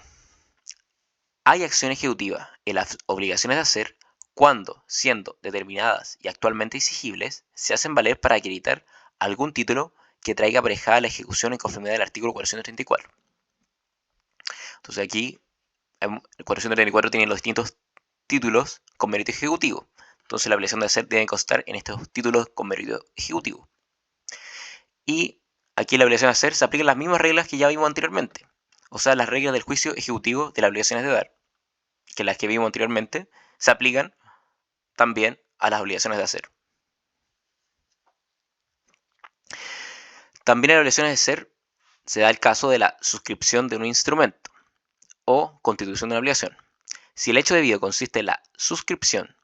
Hay acción ejecutiva en las obligaciones de hacer cuando, siendo determinadas y actualmente exigibles, se hacen valer para acreditar algún título que traiga aparejada la ejecución en conformidad del artículo 434. Entonces aquí el 434 tiene los distintos títulos con mérito ejecutivo. Entonces la obligación de hacer debe constar en estos títulos con mérito ejecutivo. Y aquí la obligación de hacer se aplican las mismas reglas que ya vimos anteriormente. O sea, las reglas del juicio ejecutivo de las obligaciones de dar, que las que vimos anteriormente, se aplican también a las obligaciones de hacer. También en las obligaciones de hacer se da el caso de la suscripción de un instrumento o constitución de una obligación. Si el hecho debido consiste en la suscripción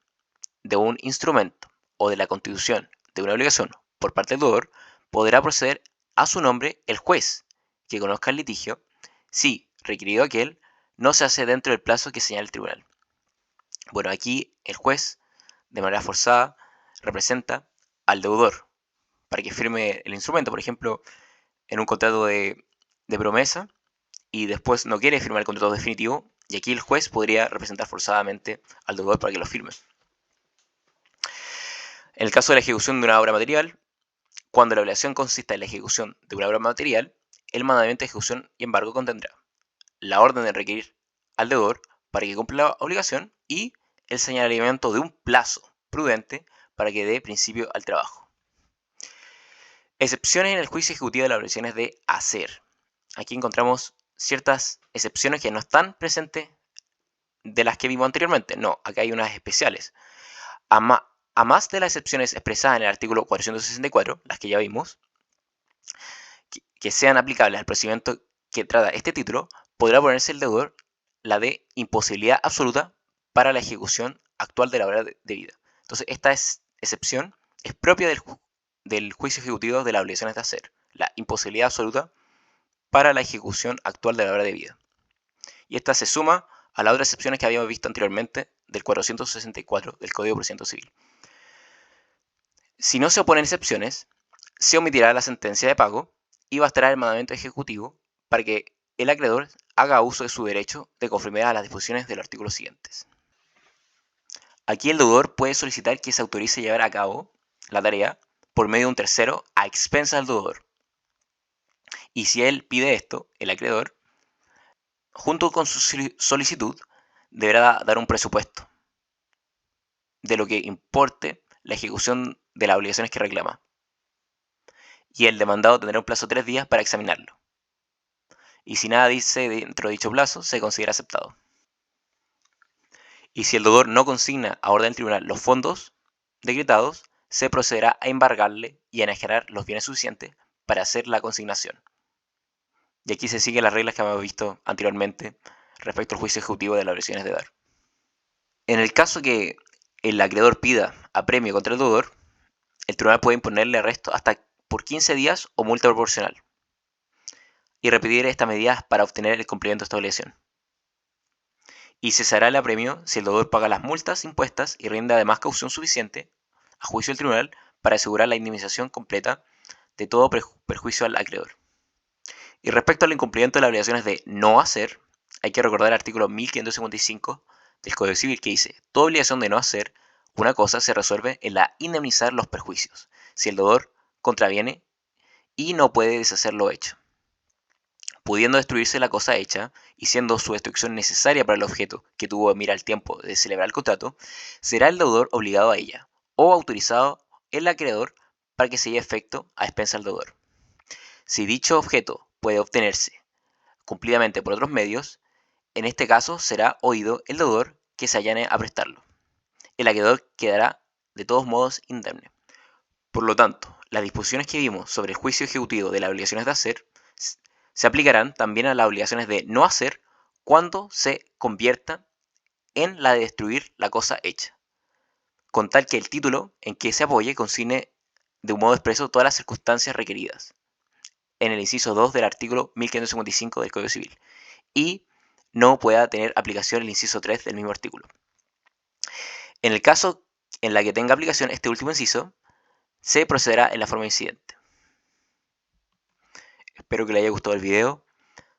de un instrumento o de la constitución de una obligación por parte del deudor, podrá proceder a su nombre el juez que conozca el litigio si, requerido aquel, no se hace dentro del plazo que señala el tribunal. Bueno, aquí el juez, de manera forzada, representa al deudor para que firme el instrumento, por ejemplo, en un contrato de promesa, y después no quiere firmar el contrato definitivo, y aquí el juez podría representar forzadamente al deudor para que lo firme. En el caso de la ejecución de una obra material, cuando la obligación consista en la ejecución de una obra material, el mandamiento de ejecución y embargo contendrá la orden de requerir al deudor para que cumpla la obligación y el señalamiento de un plazo prudente para que dé principio al trabajo. Excepciones en el juicio ejecutivo de las obligaciones de hacer. Aquí encontramos ciertas excepciones que no están presentes de las que vimos anteriormente. No, acá hay unas especiales. A más de las excepciones expresadas en el artículo 464, las que ya vimos, que sean aplicables al procedimiento que trata este título, podrá ponerse el deudor la de imposibilidad absoluta para la ejecución actual de la obra debida. Entonces, esta excepción es propia del juicio ejecutivo de las obligaciones de hacer, la imposibilidad absoluta para la ejecución actual de la obra debida. Y esta se suma a las otras excepciones que habíamos visto anteriormente del 464 del Código de Procedimiento Civil. Si no se oponen excepciones, se omitirá la sentencia de pago y bastará el mandamiento ejecutivo para que el acreedor haga uso de su derecho de conformidad a las disposiciones de los artículos siguientes. Aquí el deudor puede solicitar que se autorice llevar a cabo la tarea por medio de un tercero a expensas del deudor. Y si él pide esto, el acreedor, junto con su solicitud, deberá dar un presupuesto de lo que importe la ejecución de las obligaciones que reclama. Y el demandado tendrá un plazo de 3 días para examinarlo. Y si nada dice dentro de dicho plazo, se considera aceptado. Y si el deudor no consigna a orden del tribunal los fondos decretados, se procederá a embargarle y a enajenar los bienes suficientes para hacer la consignación. Y aquí se siguen las reglas que habíamos visto anteriormente respecto al juicio ejecutivo de las obligaciones de dar. En el caso que el acreedor pida apremio contra el deudor, el tribunal puede imponerle arresto hasta por 15 días o multa proporcional y repetir estas medidas para obtener el cumplimiento de esta obligación. Y cesará el apremio si el deudor paga las multas impuestas y rinde además caución suficiente a juicio del tribunal para asegurar la indemnización completa de todo perjuicio al acreedor. Y respecto al incumplimiento de las obligaciones de no hacer, hay que recordar el artículo 1555 del Código Civil que dice: toda obligación de no hacer una cosa se resuelve en la indemnizar los perjuicios, si el deudor contraviene y no puede deshacer lo hecho. Pudiendo destruirse la cosa hecha y siendo su destrucción necesaria para el objeto que tuvo en mira al tiempo de celebrar el contrato, será el deudor obligado a ella o autorizado el acreedor para que se lleve efecto a expensas del deudor. Si dicho objeto puede obtenerse cumplidamente por otros medios, en este caso será oído el deudor que se allane a prestarlo. El acreedor quedará de todos modos indemne. Por lo tanto, las disposiciones que vimos sobre el juicio ejecutivo de las obligaciones de hacer se aplicarán también a las obligaciones de no hacer cuando se convierta en la de destruir la cosa hecha, con tal que el título en que se apoye consigne de un modo expreso todas las circunstancias requeridas en el inciso 2 del artículo 1555 del Código Civil y no pueda tener aplicación el inciso 3 del mismo artículo. En el caso en la que tenga aplicación este último inciso, se procederá en la forma incidente. Espero que les haya gustado el video.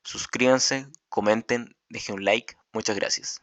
Suscríbanse, comenten, dejen un like. Muchas gracias.